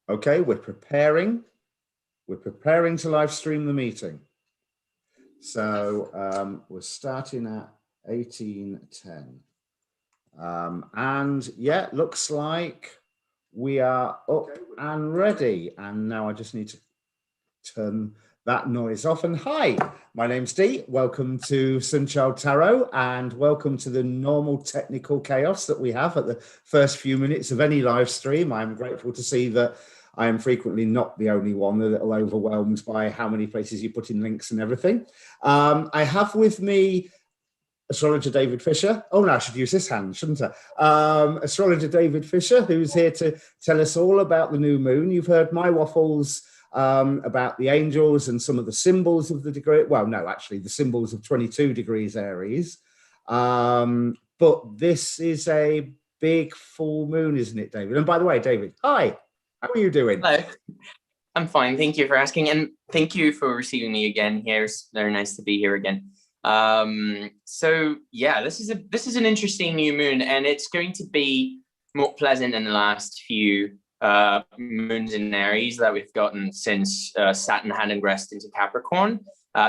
Okay, we're preparing to live stream the meeting. So we're starting at 18:10. And yeah, looks like we are up and ready. And now I just need to turn that noise off. And hi, my name's Dee. Welcome to Untitled Tarot, and welcome to the normal technical chaos that we have at the first few minutes of any live stream. I'm grateful to see that I am frequently not the only one a little overwhelmed by how many places you put in links and everything. I have with me astrologer David Fischer. Oh, no, I should use this hand, shouldn't I? Astrologer David Fischer, who's here to tell us all about the new moon. You've heard my waffles about the angels and some of the symbols of the degree. Well, no, actually, the symbols of 22 degrees Aries. But this is a big full moon, isn't it, David? And by the way, David, hi. How are you doing? Hello. I'm fine. Thank you for asking. And thank you for receiving me again here. It's very nice to be here again. So yeah, this is an interesting new moon, and it's going to be more pleasant than the last few moons in Aries that we've gotten since Saturn had ingressed into Capricorn.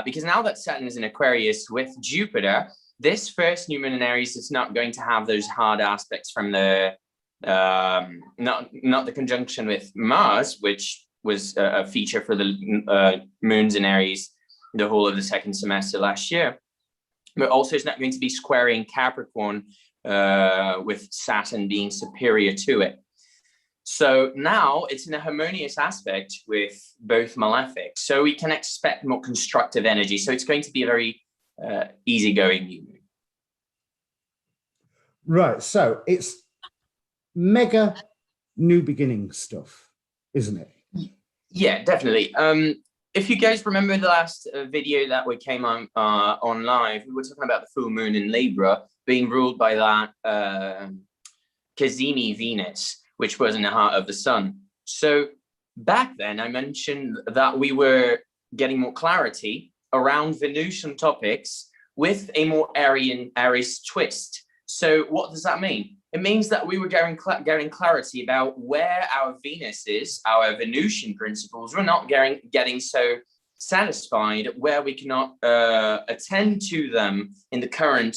Because now that Saturn is in Aquarius with Jupiter, this first new moon in Aries is not going to have those hard aspects from the not the conjunction with Mars, which was a feature for the moons in Aries the whole of the second semester last year, but also it's not going to be squaring Capricorn with Saturn being superior to it. So now it's in a harmonious aspect with both malefics, so we can expect more constructive energy. So it's going to be a very easygoing new moon. Right, so it's mega new beginning stuff, isn't it? Yeah, definitely. If you guys remember the last video that we came on live, we were talking about the full moon in Libra being ruled by that Cazimi Venus, which was in the heart of the sun. So back then I mentioned that we were getting more clarity around Venusian topics with a more Aries twist. So what does that mean? It means that we were getting clarity about where our Venuses, our Venusian principles, were not getting so satisfied, where we cannot attend to them in the current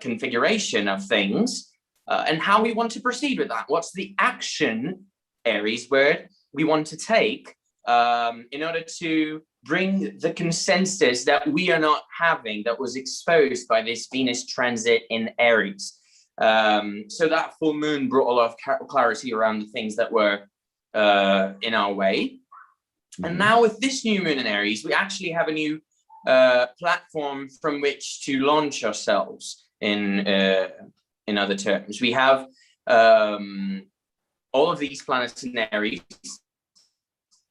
configuration of things, and how we want to proceed with that. What's the action, Aries word, we want to take in order to bring the consensus that we are not having, that was exposed by this Venus transit in Aries. So that full moon brought a lot of clarity around the things that were in our way. And now with this new moon in Aries, we actually have a new platform from which to launch ourselves in other terms. We have all of these planets in Aries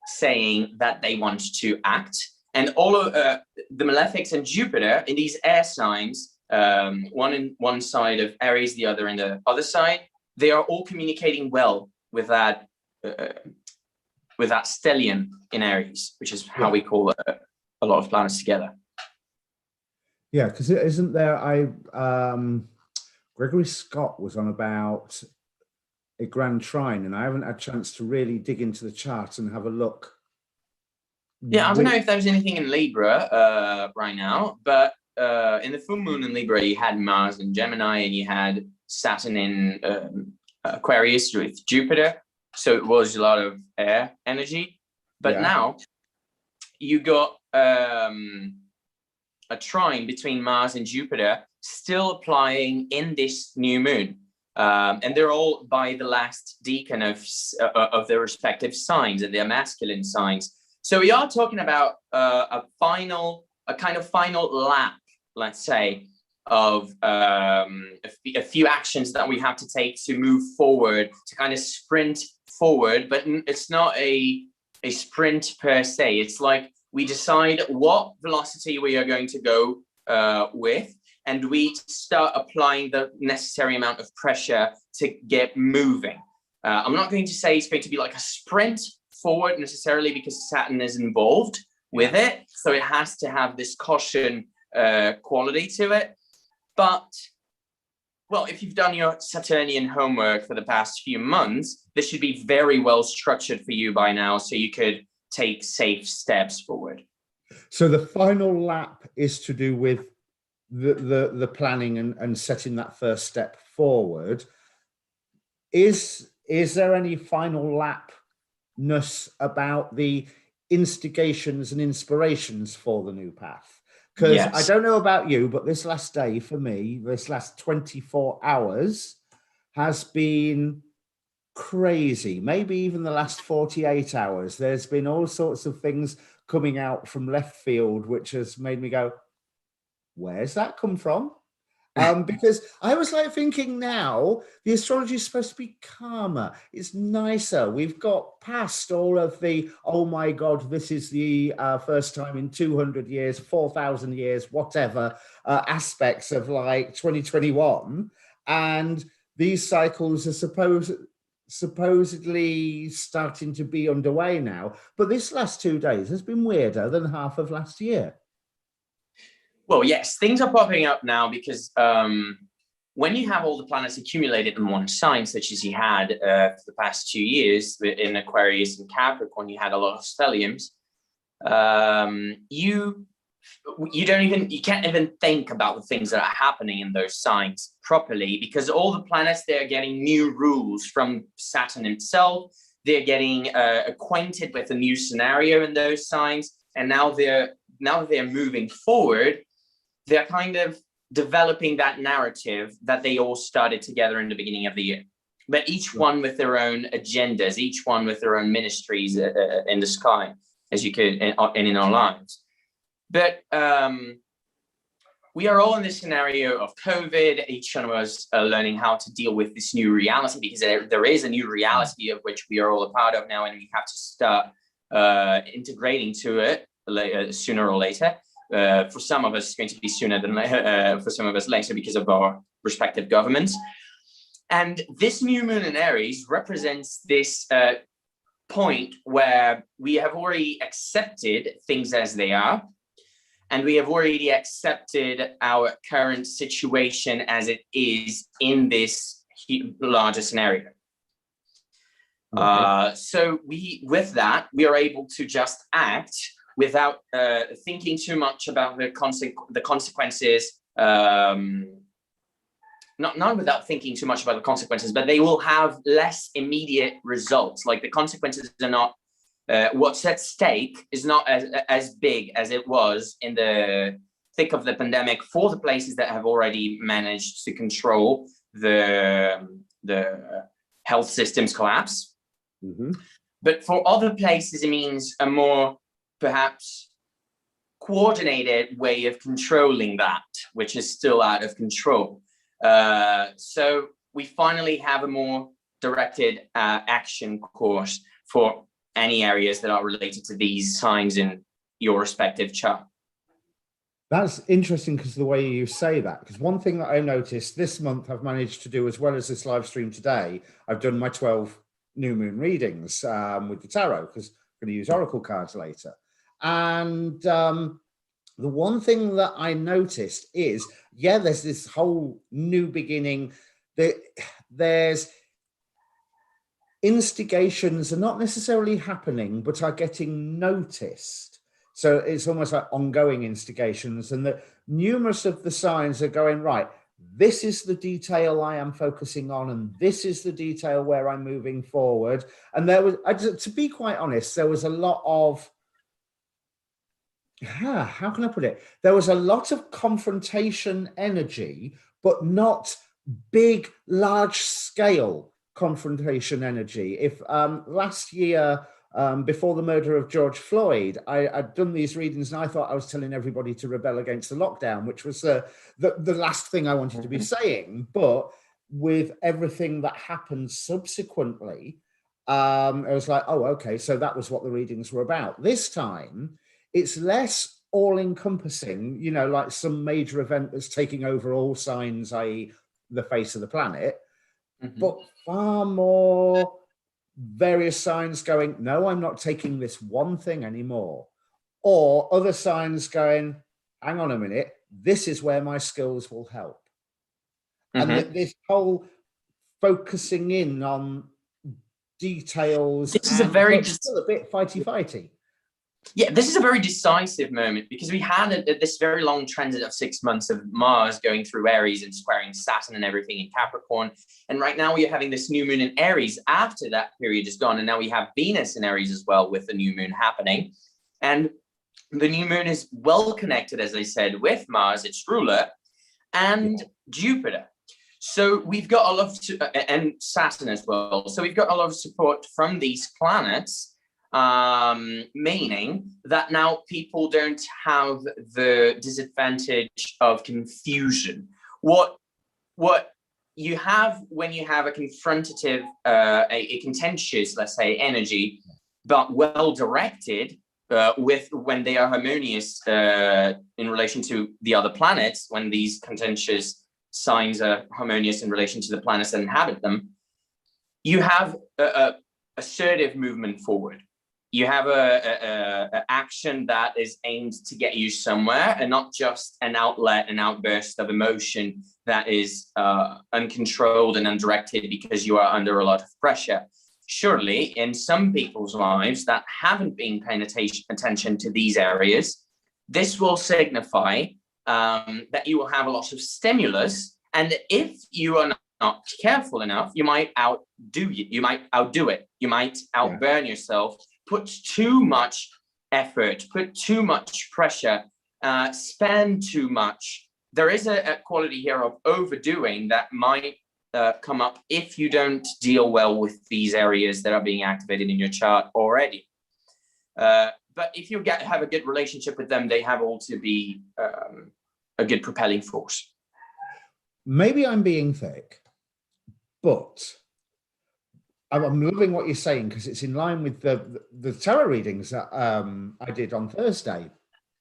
saying that they want to act, and all of the malefics and Jupiter in these air signs, one in one side of Aries, the other in the other side, they are all communicating well with that stellium in Aries, which is how we call a lot of planets together. Yeah, because isn't there Gregory Scott was on about a grand trine, and I haven't had a chance to really dig into the chart and have a look. Yeah, I don't know if there's anything in Libra right now, but in the full moon in Libra, you had Mars in Gemini, and you had Saturn in Aquarius with Jupiter. So it was a lot of air energy. But now you got a trine between Mars and Jupiter still applying in this new moon. And they're all by the last decan of their respective signs and their masculine signs. So we are talking about a kind of final lap, let's say, of a few actions that we have to take to move forward, to kind of sprint forward. But it's not a sprint per se. It's like we decide what velocity we are going to go with, and we start applying the necessary amount of pressure to get moving. I'm not going to say it's going to be like a sprint forward necessarily, because Saturn is involved with it. So it has to have this caution quality to it. But well, if you've done your Saturnian homework for the past few months, this should be very well structured for you by now, so you could take safe steps forward. So the final lap is to do with the planning and setting that first step forward. Is there any final lapness about the instigations and inspirations for the new path? Because Yes. I don't know about you, but this last day for me, this last 24 hours has been crazy. Maybe even the last 48 hours. There's been all sorts of things coming out from left field, which has made me go, where's that come from? Because I was like thinking now, the astrology is supposed to be calmer. It's nicer. We've got past all of the, oh my God, this is the first time in 200 years, 4,000 years, whatever, aspects of like 2021. And these cycles are supposedly starting to be underway now. But this last 2 days has been weirder than half of last year. Well, yes, things are popping up now because when you have all the planets accumulated in one sign, such as you had for the past 2 years in Aquarius and Capricorn, you had a lot of stelliums. You can't even think about the things that are happening in those signs properly, because all the planets, they're getting new rules from Saturn himself. They're getting acquainted with a new scenario in those signs, and now they're moving forward. They're kind of developing that narrative that they all started together in the beginning of the year, but each one with their own agendas, each one with their own ministries in the sky, as you could, and in our lives. But we are all in this scenario of COVID. Each one of us are learning how to deal with this new reality, because there is a new reality of which we are all a part of now, and we have to start integrating to it sooner or later. For some of us, it's going to be sooner than for some of us later, because of our respective governments. And this new moon in Aries represents this point where we have already accepted things as they are, and we have already accepted our current situation as it is in this larger scenario. Okay. So with that, we are able to just act without thinking too much about the consequences, not without thinking too much about the consequences, but they will have less immediate results. Like, the consequences are not, what's at stake is not as big as it was in the thick of the pandemic for the places that have already managed to control the health system's collapse. Mm-hmm. But for other places, it means a more perhaps coordinated way of controlling that, which is still out of control. So we finally have a more directed action course for any areas that are related to these signs in your respective chart. That's interesting, because the way you say that, because one thing that I noticed this month I've managed to do, as well as this live stream today, I've done my 12 new moon readings with the tarot, because I'm going to use oracle cards later. And the one thing that I noticed is, yeah, there's this whole new beginning. There's instigations are not necessarily happening, but are getting noticed. So it's almost like ongoing instigations, and that numerous of the signs are going, right, this is the detail I am focusing on, and this is the detail where I'm moving forward. And there was, to be quite honest, there was a lot of, how can I put it? There was a lot of confrontation energy, but not big, large scale confrontation energy. If last year, before the murder of George Floyd, I'd done these readings and I thought I was telling everybody to rebel against the lockdown, which was the last thing I wanted to be saying. But with everything that happened subsequently, I was like, oh, okay, so that was what the readings were about. This time, it's less all-encompassing, you know, like some major event that's taking over all signs, i.e. the face of the planet, but far more various signs going, no, I'm not taking this one thing anymore. Or other signs going, hang on a minute, this is where my skills will help. And this whole focusing in on details, this is a very still a bit fighty. Yeah, this is a very decisive moment, because we had this very long transit of 6 months of Mars going through Aries and squaring Saturn and everything in Capricorn. And right now we are having this new moon in Aries after that period is gone. And now we have Venus in Aries as well, with the new moon happening. And the new moon is well connected, as I said, with Mars, its ruler, and Jupiter. So we've got a lot of, and Saturn as well. So we've got a lot of support from these planets, meaning that now people don't have the disadvantage of confusion. What you have when you have a confrontative, a contentious, let's say, energy, but well directed, when they are harmonious in relation to the other planets, when these contentious signs are harmonious in relation to the planets that inhabit them, you have a assertive movement forward. You have a action that is aimed to get you somewhere, and not just an outlet, an outburst of emotion that is uncontrolled and undirected because you are under a lot of pressure. Surely, in some people's lives that haven't been paying attention to these areas, this will signify that you will have a lot of stimulus, and if you are not careful enough, you might outdo it. You might outdo it. You might outburn yourself. Put too much effort, put too much pressure, spend too much. There is a quality here of overdoing that might come up if you don't deal well with these areas that are being activated in your chart already. But if you have a good relationship with them, they have all to be a good propelling force. Maybe I'm being thick, but I'm loving what you're saying, because it's in line with the tarot readings that I did on Thursday.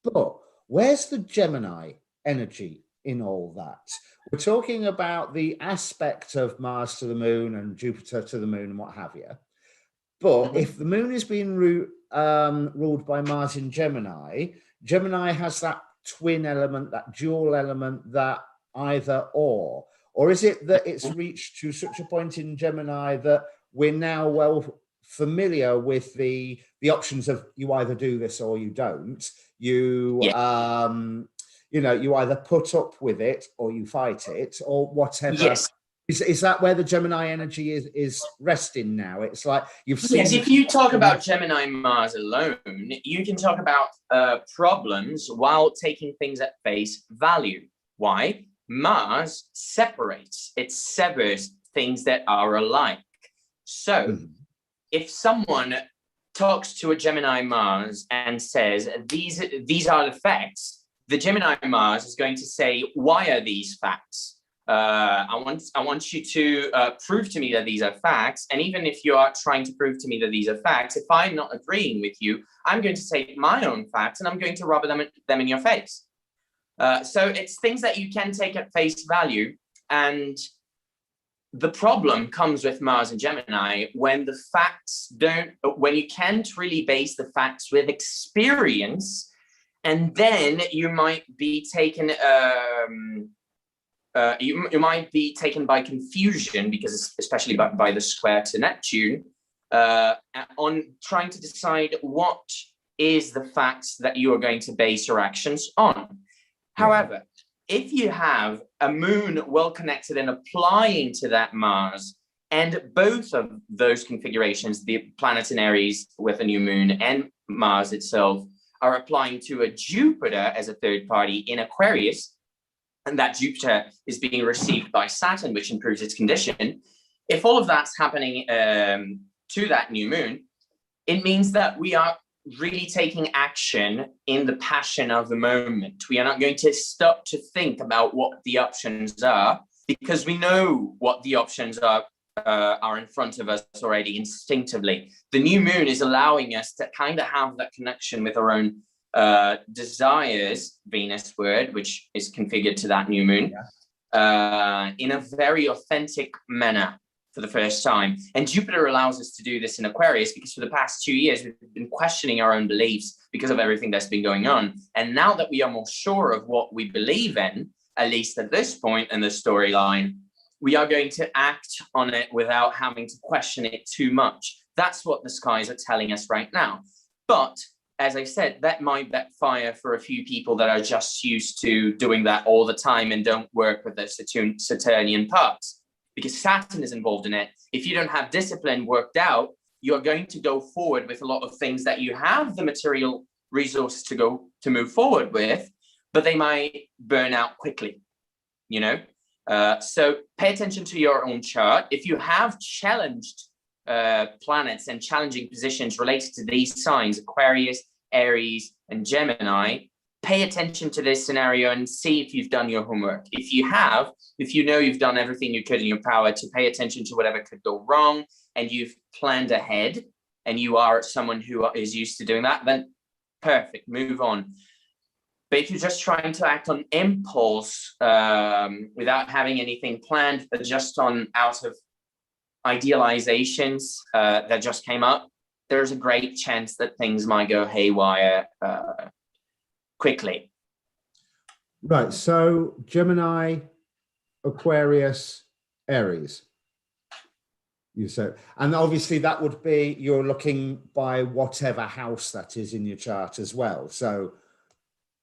But where's the Gemini energy in all that? We're talking about the aspect of Mars to the moon and Jupiter to the moon and what have you. But if the moon is being ruled by Mars in Gemini, Gemini has that twin element, that dual element, that either or is it that it's reached to such a point in Gemini that we're now well familiar with the options of you either do this or you don't. You you either put up with it or you fight it or whatever. Yes. Is that where the Gemini energy is resting now? It's like you've seen. Yes, if you talk about Gemini Mars alone, you can talk about problems while taking things at face value. Why? Mars separates, it severs things that are alike. So if someone talks to a Gemini Mars and says, these are the facts, the Gemini Mars is going to say, why are these facts? I want you to prove to me that these are facts. And even if you are trying to prove to me that these are facts, if I'm not agreeing with you, I'm going to say my own facts and I'm going to rub them in your face. So it's things that you can take at face value. And the problem comes with Mars and Gemini when when you can't really base the facts with experience, and then you might be taken, you might be taken by confusion, because especially by the square to Neptune, on trying to decide what is the facts that you are going to base your actions on. However, if you have a moon well connected and applying to that Mars, and both of those configurations, the planet in Aries with a new moon and Mars itself, are applying to a Jupiter as a third party in Aquarius, and that Jupiter is being received by Saturn, which improves its condition. If all of that's happening to that new moon, it means that we are really taking action in the passion of the moment. We are not going to stop to think about what the options are, because we know what the options are in front of us already instinctively. The new moon is allowing us to kind of have that connection with our own desires, Venus word, which is configured to that new moon, in a very authentic manner for the first time. And Jupiter allows us to do this in Aquarius, because for the past 2 years, we've been questioning our own beliefs because of everything that's been going on. And now that we are more sure of what we believe in, at least at this point in the storyline, we are going to act on it without having to question it too much. That's what the skies are telling us right now. But as I said, that might backfire for a few people that are just used to doing that all the time and don't work with their Saturnian parts, because Saturn is involved in it. If you don't have discipline worked out, you're going to go forward with a lot of things that you have the material resources to move forward with, but they might burn out quickly, you know? So pay attention to your own chart. If you have challenged planets and challenging positions related to these signs, Aquarius, Aries, and Gemini, pay attention to this scenario and see if you've done your homework. If you have, if you know you've done everything you could in your power to pay attention to whatever could go wrong, and you've planned ahead, and you are someone who is used to doing that, then perfect, move on. But if you're just trying to act on impulse without having anything planned, but just out of idealizations that just came up, there's a great chance that things might go haywire quickly. Right, so Gemini, Aquarius, Aries, you said, and obviously that would be, you're looking by whatever house that is in your chart as well. So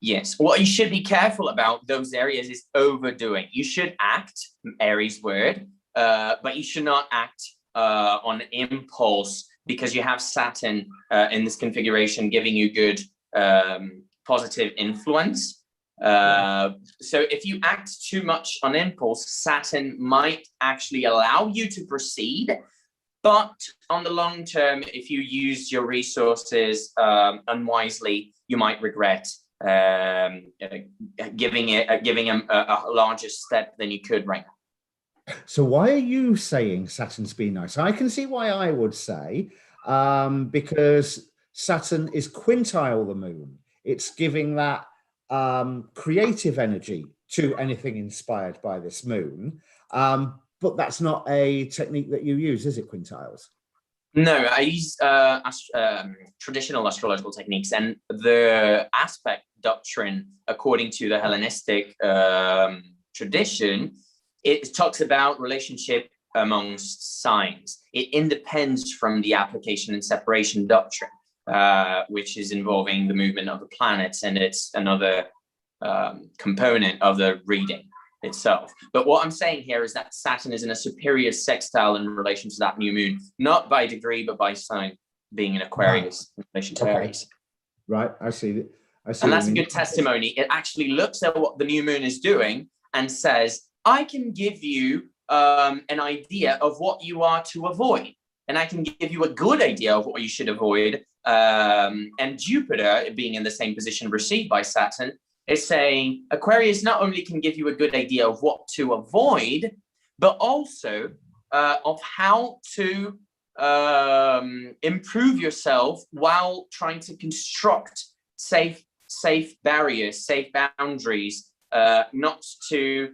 yes, what you should be careful about those areas is overdoing. You should act, Aries word, but you should not act on impulse, because you have Saturn in this configuration giving you good positive influence. So if you act too much on impulse, Saturn might actually allow you to proceed, but on the long term, if you use your resources unwisely, you might regret giving a larger step than you could right now. So why are you saying Saturn's been nice? I can see why I would say, because Saturn is quintile the moon. It's giving that creative energy to anything inspired by this moon. But that's not a technique that you use, is it, quintiles? No, I use traditional astrological techniques, and the aspect doctrine, according to the Hellenistic tradition, it talks about relationship amongst signs. It independs from the application and separation doctrine, which is involving the movement of the planets, and it's another component of the reading itself. But what I'm saying here is that Saturn is in a superior sextile in relation to that new moon, not by degree, but by sign, being in Aquarius in relation to Aries. Right, I see. And that's a good testimony. It actually looks at what the new moon is doing and says, I can give you an idea of what you are to avoid. And I can give you a good idea of what you should avoid. And Jupiter, being in the same position received by Saturn, is saying Aquarius not only can give you a good idea of what to avoid, but also of how to improve yourself while trying to construct safe barriers, safe boundaries, not to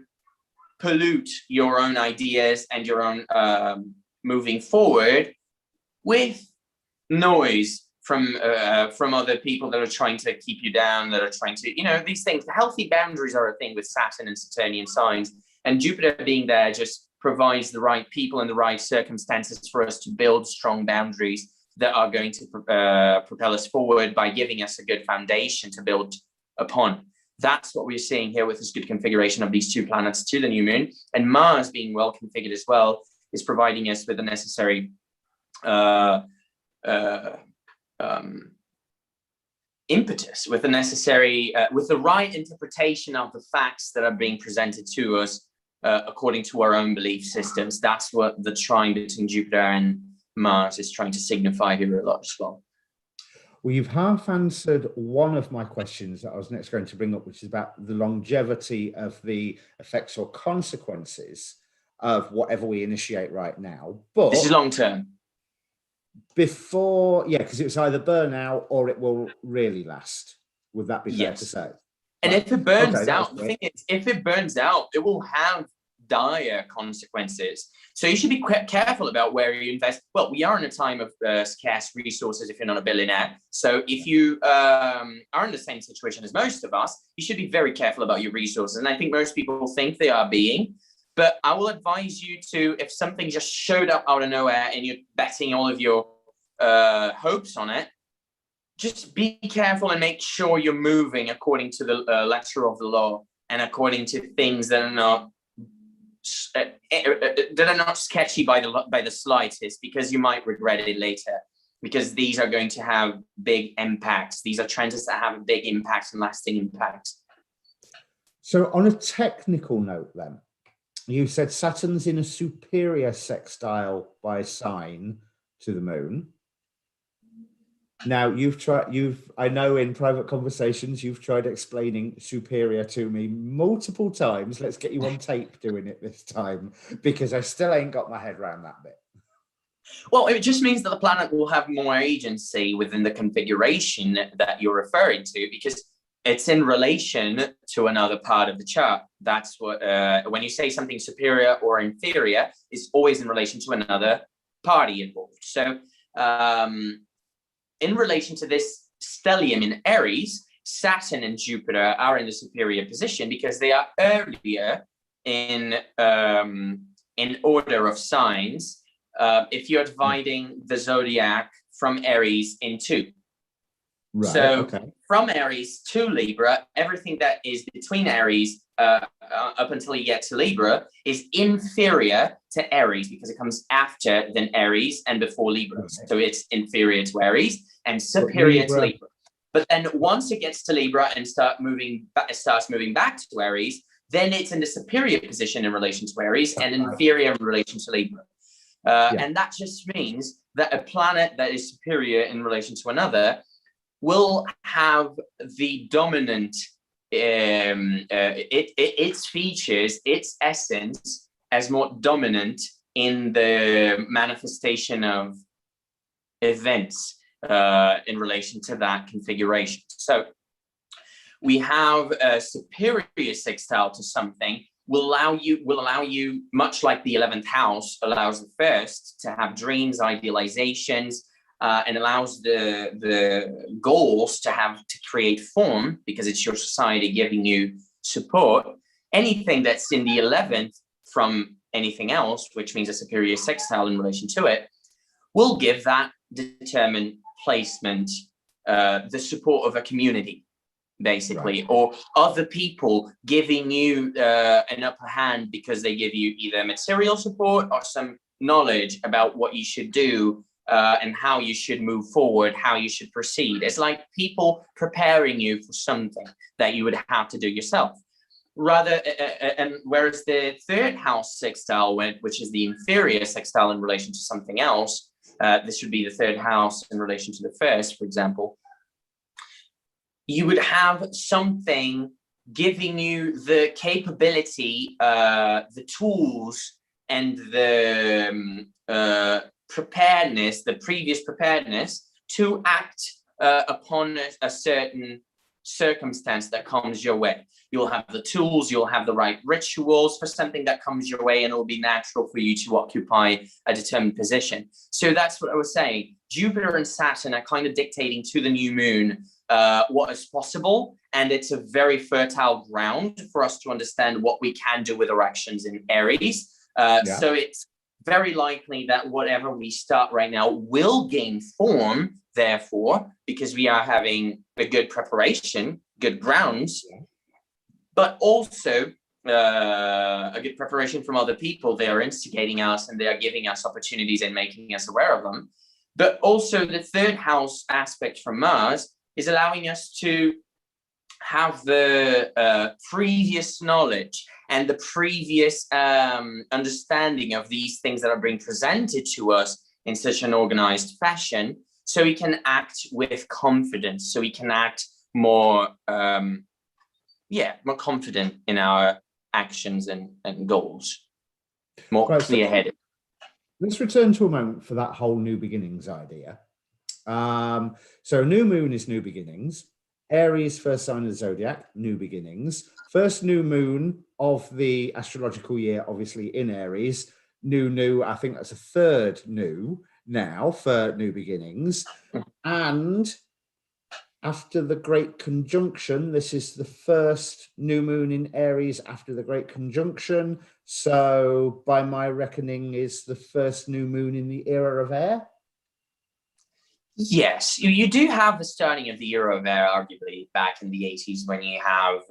pollute your own ideas and your own moving forward with noise from other people that are trying to keep you down, that are trying to, you know, these things. Healthy boundaries are a thing with Saturn and Saturnian signs, and Jupiter being there just provides the right people and the right circumstances for us to build strong boundaries that are going to propel us forward by giving us a good foundation to build upon. That's what we're seeing here with this good configuration of these two planets to the new moon, and Mars being well configured as well is providing us with the necessary impetus, with the necessary, with the right interpretation of the facts that are being presented to us according to our own belief systems. That's what the trine between Jupiter and Mars is trying to signify here a lot as well. Well, you've half answered one of my questions that I was next going to bring up, which is about the longevity of the effects or consequences of whatever we initiate right now. But this is long term. Before, yeah, because it's either burn out or it will really last. Would that be fair to say? And if it burns out, the thing is, if it burns out, it will have dire consequences. So you should be quite careful about where you invest. Well, we are in a time of scarce resources if you're not a billionaire. So if you are in the same situation as most of us, you should be very careful about your resources. And I think most people think they are being. But I will advise you to, if something just showed up out of nowhere and you're betting all of your hopes on it, just be careful and make sure you're moving according to the letter of the law and according to things that are not sketchy by the slightest, because you might regret it later, because these are going to have big impacts. These are trends that have a big impact and lasting impact. So on a technical note then, you said Saturn's in a superior sextile by sign to the moon. Now I know in private conversations, you've tried explaining superior to me multiple times. Let's get you on tape doing it this time, because I still ain't got my head around that bit. Well, it just means that the planet will have more agency within the configuration that you're referring to, because it's in relation to another part of the chart. That's what, when you say something superior or inferior, it's always in relation to another party involved. So in relation to this stellium in Aries, Saturn and Jupiter are in the superior position because they are earlier in order of signs. If you're dividing the zodiac from Aries in two. Right, so from Aries to Libra, everything that is between Aries up until you get to Libra is inferior to Aries, because it comes after than Aries and before Libra. Okay. So it's inferior to Aries and superior to Libra. But then once it gets to Libra and starts moving back to Aries, then it's in the superior position in relation to Aries and inferior in relation to Libra. And that just means that a planet that is superior in relation to another will have the dominant, its features, its essence as more dominant in the manifestation of events in relation to that configuration. So we have a superior sextile to something will allow you, much like the 11th house allows the first, to have dreams, idealizations, and allows the goals to create form, because it's your society giving you support. Anything that's in the 11th from anything else, which means a superior sextile in relation to it, will give that determined placement the support of a community, basically, or other people giving you an upper hand because they give you either material support or some knowledge about what you should do and how you should move forward, how you should proceed. It's like people preparing you for something that you would have to do yourself. And whereas the third house sextile, which is the inferior sextile in relation to something else, this would be the third house in relation to the first, for example, you would have something giving you the capability, the tools, and the preparedness, the previous preparedness to act upon a certain circumstance that comes your way. You'll have the tools, you'll have the right rituals for something that comes your way, and it'll be natural for you to occupy a determined position. So that's what I was saying. Jupiter and Saturn are kind of dictating to the new moon what is possible, and it's a very fertile ground for us to understand what we can do with our actions in Aries. So it's very likely that whatever we start right now will gain form, therefore, because we are having a good preparation, good grounds, but also a good preparation from other people. They are instigating us and they are giving us opportunities and making us aware of them. But also the third house aspect from Mars is allowing us to have the previous knowledge and the previous understanding of these things that are being presented to us in such an organized fashion, so we can act with confidence, so we can act more more confident in our actions and goals, more clear-headed. Let's return to a moment for that whole new beginnings idea. So new moon is new beginnings. Aries, first sign of the zodiac, new beginnings. First new moon of the astrological year, obviously in Aries. New, I think that's a third new now for new beginnings. And after the Great Conjunction, this is the first new moon in Aries after the Great Conjunction. So by my reckoning, is the first new moon in the era of air? Yes, you do have the starting of the era of air, arguably, back in the 80s, when you have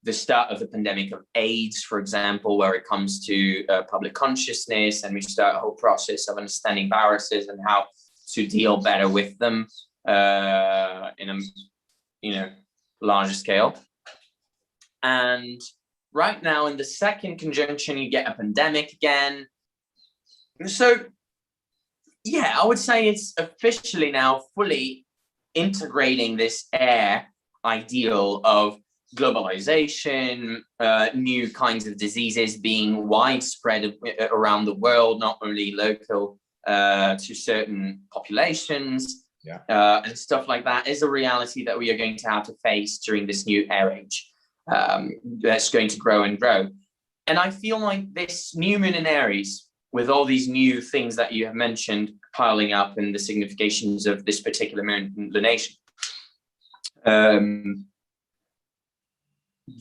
the start of the pandemic of AIDS, for example, where it comes to public consciousness, and we start a whole process of understanding viruses and how to deal better with them in a larger scale. And right now in the second conjunction, you get a pandemic again. So yeah, I would say it's officially now fully integrating this air ideal of globalization, new kinds of diseases being widespread around the world, not only local to certain populations, and stuff like that is a reality that we are going to have to face during this new air age that's going to grow and grow. And I feel like this new moon in Aries, with all these new things that you have mentioned piling up in the significations of this particular moon lunation,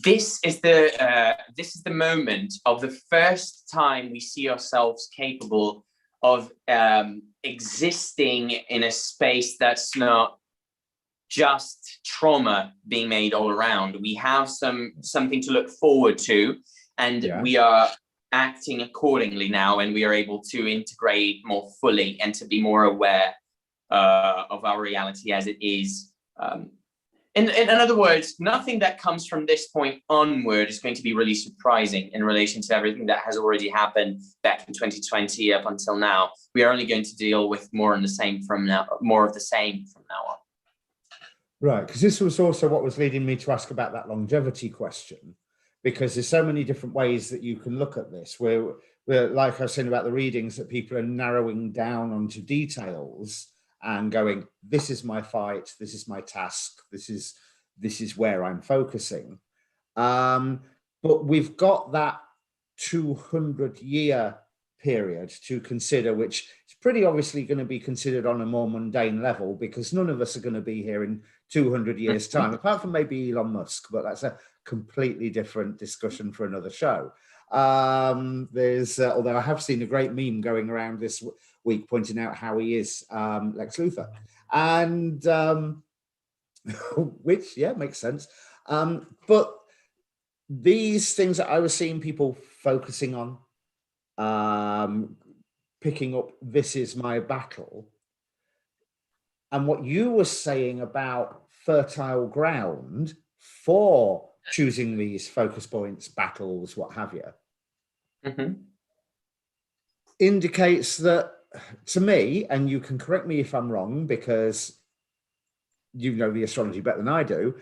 this is the moment of the first time we see ourselves capable of existing in a space that's not just trauma being made all around. We have something to look forward to, and we are acting accordingly now, and we are able to integrate more fully and to be more aware of our reality as it is. In other words, nothing that comes from this point onward is going to be really surprising in relation to everything that has already happened back in 2020 up until now. We are only going to deal with more of the same from now on. Right, because this was also what was leading me to ask about that longevity question, because there's so many different ways that you can look at this. We're like I was saying about the readings, that people are narrowing down onto details and going, this is my fight, this is my task, this is where I'm focusing. But we've got that 200-year period to consider, which is pretty obviously going to be considered on a more mundane level, because none of us are going to be here in 200 years' time, apart from maybe Elon Musk, but that's a completely different discussion for another show. Although I have seen a great meme going around this week pointing out how he is Lex Luthor, and which makes sense. But these things that I was seeing people focusing on, picking up, this is my battle, and what you were saying about fertile ground for choosing these focus points, battles, what have you, indicates that, to me, and you can correct me if I'm wrong, because you know the astrology better than I do,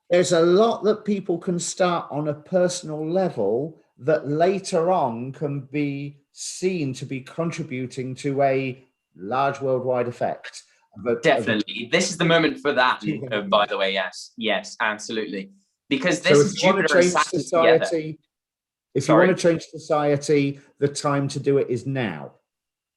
there's a lot that people can start on a personal level that later on can be seen to be contributing to a large worldwide effect. Definitely. This is the moment for that, by the way. Yes, absolutely. Because this is Jupiter and Saturn together. If you want to change society, the time to do it is now.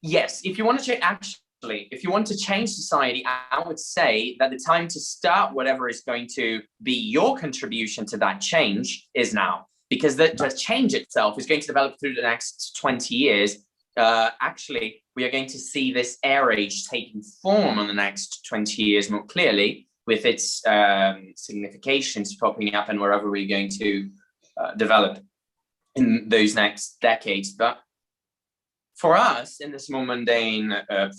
Yes, if you want to change society, I would say that the time to start whatever is going to be your contribution to that change is now, because the change itself is going to develop through the next 20 years. Actually, we are going to see this air age taking form on the next 20 years more clearly, with its significations popping up and wherever we're going to develop in those next decades. But for us, in this more mundane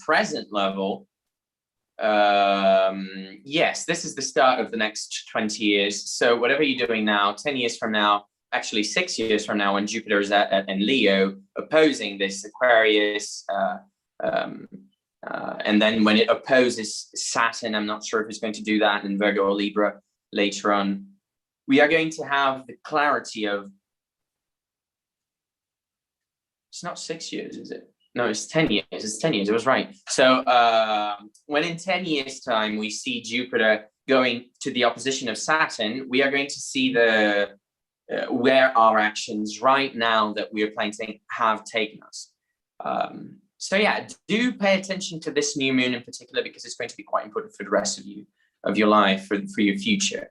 present level, yes, this is the start of the next 20 years. So whatever you're doing now, 10 years from now, actually 6 years from now, when Jupiter is in Leo, opposing this Aquarius, and then when it opposes Saturn, I'm not sure if it's going to do that in Virgo or Libra later on, we are going to have the clarity of, it's not 6 years, is it? No, it's 10 years. It's 10 years. It was right. So when in 10 years' time, we see Jupiter going to the opposition of Saturn, we are going to see the where our actions right now that we are planting have taken us. So yeah, do pay attention to this new moon in particular, because it's going to be quite important for the rest of your life, for your future.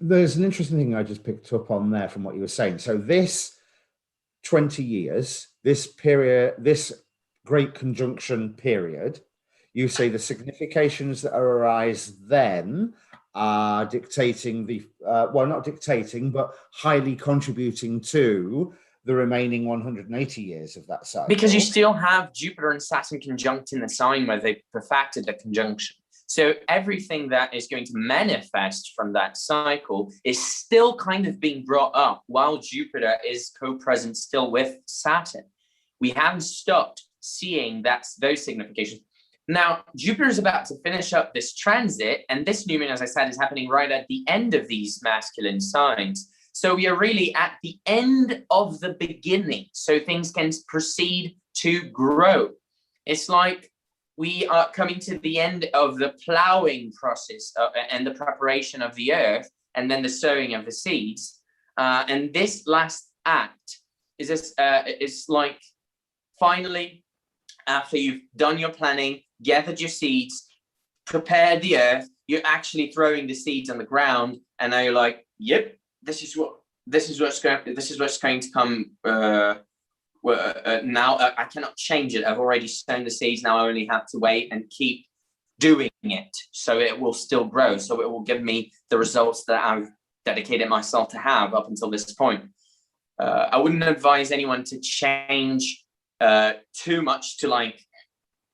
There's an interesting thing I just picked up on there from what you were saying. So this 20 years, this period, this great conjunction period, you say the significations that arise then are dictating the, well, not dictating, but highly contributing to the remaining 180 years of that cycle. Because you still have Jupiter and Saturn conjunct in the sign where they perfected the conjunction. So everything that is going to manifest from that cycle is still kind of being brought up while Jupiter is co-present still with Saturn. We haven't stopped seeing those significations. Now, Jupiter is about to finish up this transit, and this new moon, as I said, is happening right at the end of these masculine signs. So we are really at the end of the beginning, so things can proceed to grow. It's like we are coming to the end of the plowing process and the preparation of the earth, and then the sowing of the seeds. And this last act is like, finally, after you've done your planning, gathered your seeds, prepared the earth, you're actually throwing the seeds on the ground, and now you're like, yep, this is what's going to come. Now I cannot change it. I've already sown the seeds. Now I only have to wait and keep doing it, so it will still grow. So it will give me the results that I've dedicated myself to have up until this point. I wouldn't advise anyone to change too much, to like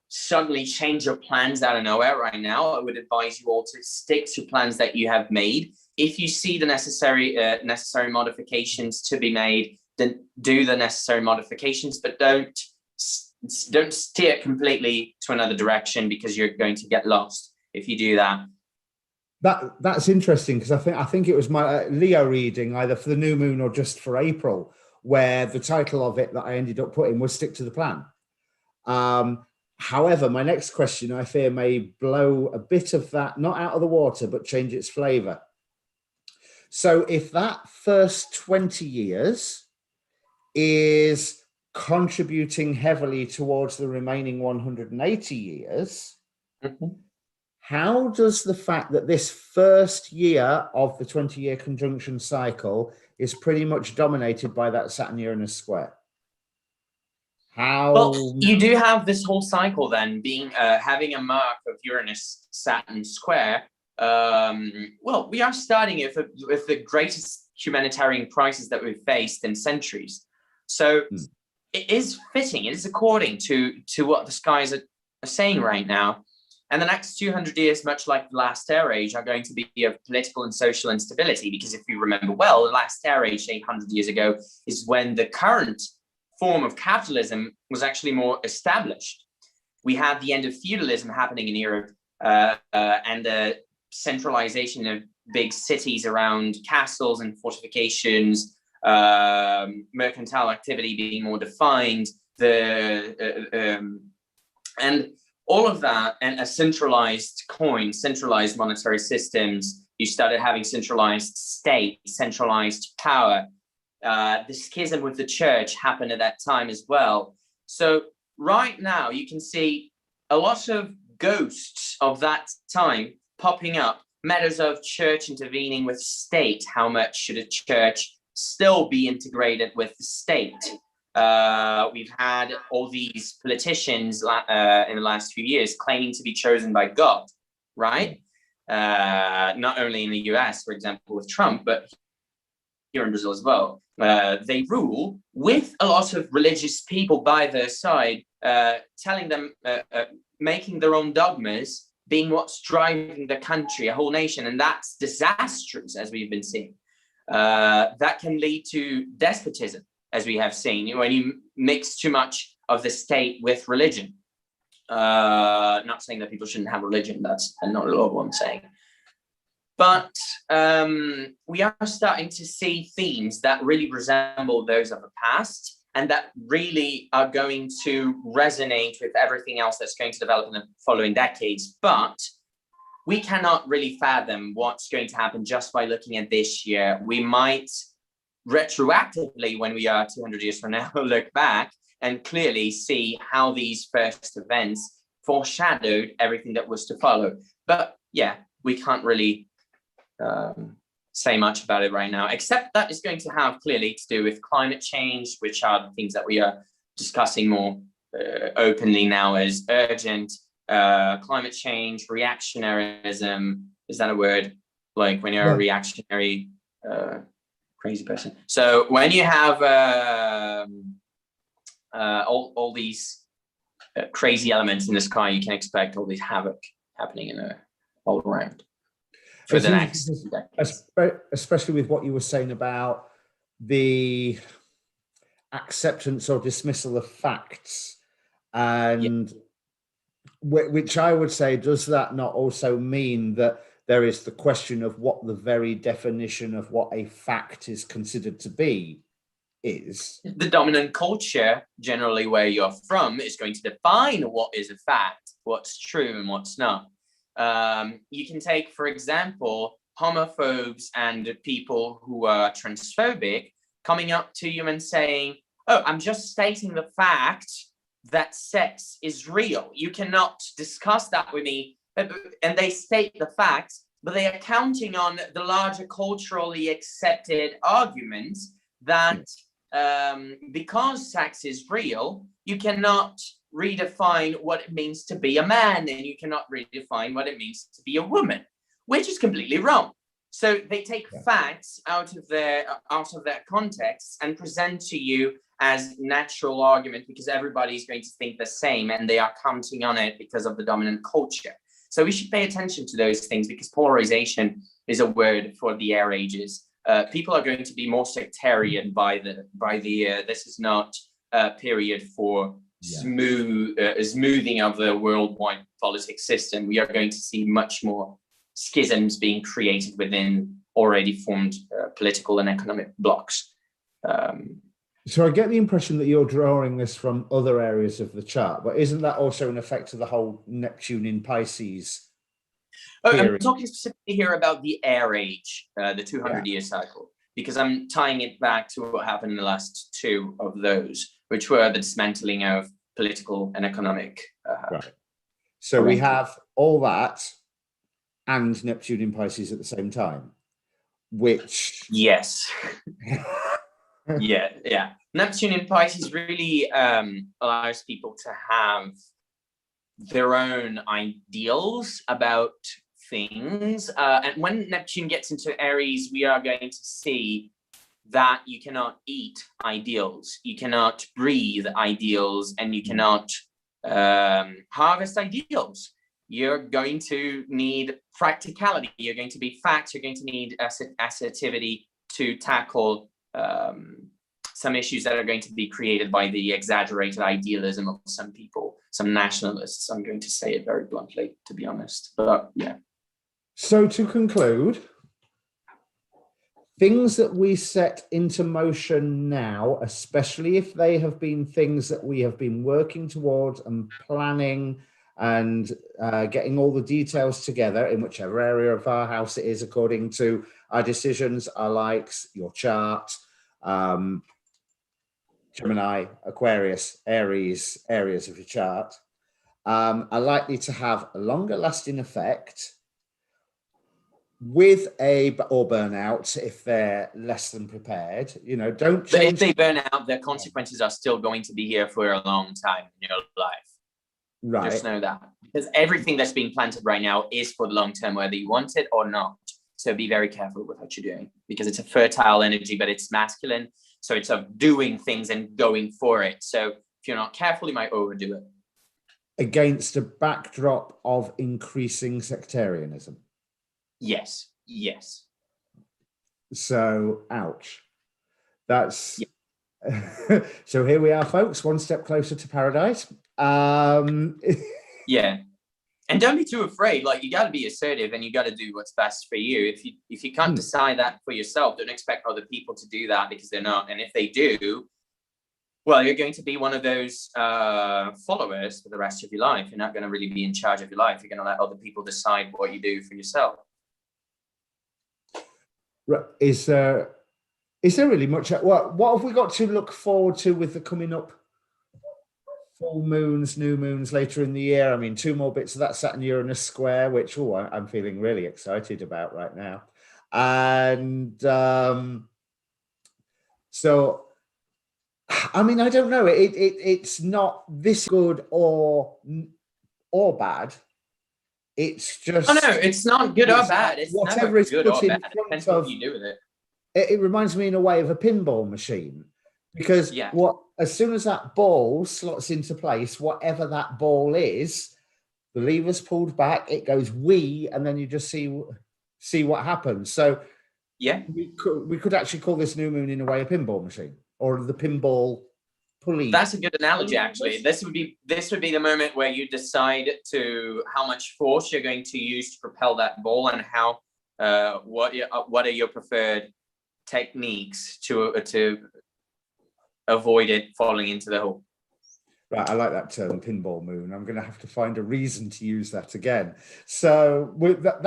suddenly change your plans out of nowhere right now. I would advise you all to stick to plans that you have made. If you see the necessary modifications to be made, then do the necessary modifications, but don't steer completely to another direction, because you're going to get lost if you do that. That's interesting, because I think it was my Leo reading, either for the new moon or just for April, where the title of it that I ended up putting was "Stick to the Plan." However, my next question, I fear, may blow a bit of that, not out of the water, but change its flavor. So if that first 20 years is contributing heavily towards the remaining 180 years, how does the fact that this first year of the 20-year conjunction cycle is pretty much dominated by that Saturn-Uranus square? Well, you do have this whole cycle then being having a mark of Uranus-Saturn square. Well, we are starting it with the greatest humanitarian crisis that we've faced in centuries. So it is fitting, it is according to what the skies are saying right now. And the next 200 years, much like the last air age, are going to be of political and social instability, because if you remember well, the last air age 800 years ago is when the current form of capitalism was actually more established. We had the end of feudalism happening in Europe, and the centralization of big cities around castles and fortifications, mercantile activity being more defined, and all of that, and a centralized coin, centralized monetary systems. You started having centralized state, centralized power. The schism with the church happened at that time as well. So right now you can see a lot of ghosts of that time popping up, matters of church intervening with state. How much should a church still be integrated with the state? We've had all these politicians in the last few years claiming to be chosen by God, right? Not only in the US, for example, with Trump, but here in Brazil as well. They rule with a lot of religious people by their side, telling them, making their own dogmas, being what's driving the country, a whole nation. And that's disastrous, as we've been seeing. That can lead to despotism, as we have seen, when you mix too much of the state with religion. Not saying that people shouldn't have religion, that's not at all what I'm saying. But we are starting to see themes that really resemble those of the past, and that really are going to resonate with everything else that's going to develop in the following decades. But we cannot really fathom what's going to happen just by looking at this year. We might retroactively, when we are 200 years from now, look back and clearly see how these first events foreshadowed everything that was to follow. But yeah, we can't really say much about it right now, except that it's going to have clearly to do with climate change, which are the things that we are discussing more openly now as urgent. Climate change, reactionaryism, is that a word? Like when you're a reactionary crazy person. So when you have all these crazy elements in the sky, you can expect all this havoc happening in all around for the next decades. Especially with what you were saying about the acceptance or dismissal of facts, and which I would say, does that not also mean that there is the question of what the very definition of what a fact is considered to be is? The dominant culture, generally where you're from, is going to define what is a fact, what's true and what's not. You can take, for example, homophobes and people who are transphobic coming up to you and saying, oh, I'm just stating the fact that sex is real. You cannot discuss that with me. And they state the facts, but they are counting on the larger culturally accepted argument that because sex is real, you cannot redefine what it means to be a man, and you cannot redefine what it means to be a woman, which is completely wrong. So they take facts out of their context and present to you as natural argument because everybody's going to think the same, and they are counting on it because of the dominant culture. So we should pay attention to those things, because polarization is a word for the air ages. People are going to be more sectarian by the this is not a period for smoothing of the worldwide politics system. We are going to see much more schisms being created within already formed political and economic blocks. So I get the impression that you're drawing this from other areas of the chart, but isn't that also an effect of the whole Neptune in Pisces? I'm talking specifically here about the air age, the 200-year cycle, because I'm tying it back to what happened in the last two of those, which were the dismantling of political and economic. Right. So we have all that and Neptune in Pisces at the same time, which... Yes. Yeah. Neptune in Pisces really allows people to have their own ideals about things. And when Neptune gets into Aries, we are going to see that you cannot eat ideals, you cannot breathe ideals, and you cannot harvest ideals. You're going to need practicality, you're going to be facts, you're going to need assertivity to tackle some issues that are going to be created by the exaggerated idealism of some people, some nationalists. I'm going to say it very bluntly, to be honest, but yeah. So to conclude, things that we set into motion now, especially if they have been things that we have been working towards and planning and getting all the details together in whichever area of our house it is, according to our decisions, our likes, your chart, Gemini, Aquarius, Aries, areas of your chart, are likely to have a longer lasting effect with or burnout if they're less than prepared. You know, don't change. But if they burn out, their consequences are still going to be here for a long time in your life. Right. Just know that, because everything that's being planted right now is for the long term, whether you want it or not. So be very careful with what you're doing, because it's a fertile energy, but it's masculine. So it's of doing things and going for it. So if you're not careful, you might overdo it. Against a backdrop of increasing sectarianism. Yes. So, ouch. That's... Yeah. So here we are, folks, one step closer to paradise. Yeah. And don't be too afraid. Like, you got to be assertive and you got to do what's best for you. If you can't decide that for yourself, don't expect other people to do that, because they're not. And if they do, Well, you're going to be one of those followers for the rest of your life. You're not going to really be in charge of your life. You're going to let other people decide what you do for yourself. Is there really much? What have we got to look forward to with the coming up full moons, new moons later in the year? I mean, 2 more bits of that Saturn-Uranus square, which I'm feeling really excited about right now. And so, I mean, I don't know. It's not this good or bad. It's just... Oh, no, it's not good or bad. It's whatever is good put or in bad. front Depends of what you do with it. It reminds me in a way of a pinball machine, because as soon as that ball slots into place, whatever that ball is, the lever's pulled back, it goes wee, and then you just see what happens. So we could actually call this new moon in a way a pinball machine, or the pinball pulley. That's a good analogy, actually. This would be the moment where you decide how much force you're going to use to propel that ball, and how what are your preferred techniques to avoid it falling into the hole. Right, I like that term, pinball moon. I'm going to have to find a reason to use that again. So,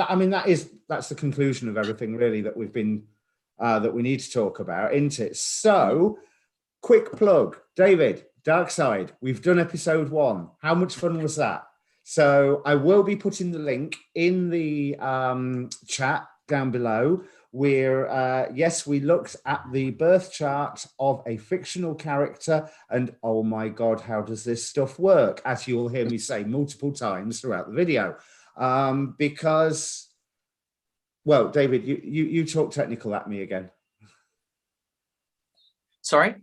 I mean, that's the conclusion of everything really that we've been that we need to talk about, isn't it? So, quick plug, David, Dark Side. We've done episode 1. How much fun was that? So, I will be putting the link in the chat down below. Where yes, we looked at the birth chart of a fictional character, and oh my god, how does this stuff work, as you'll hear me say multiple times throughout the video, because, well, David, you talk technical at me again. Sorry,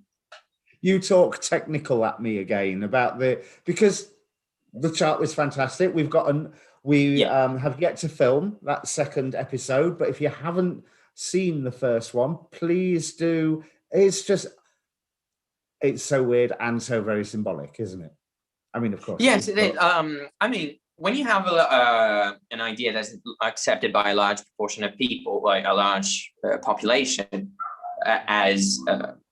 you talk technical at me again about because the chart was fantastic. We've got we have yet to film that second episode, but if you haven't seen the first one, please do. It's so weird and so very symbolic, isn't it? I mean, of course. Yes, it is. I mean, when you have an idea that's accepted by a large proportion of people, like a large population, as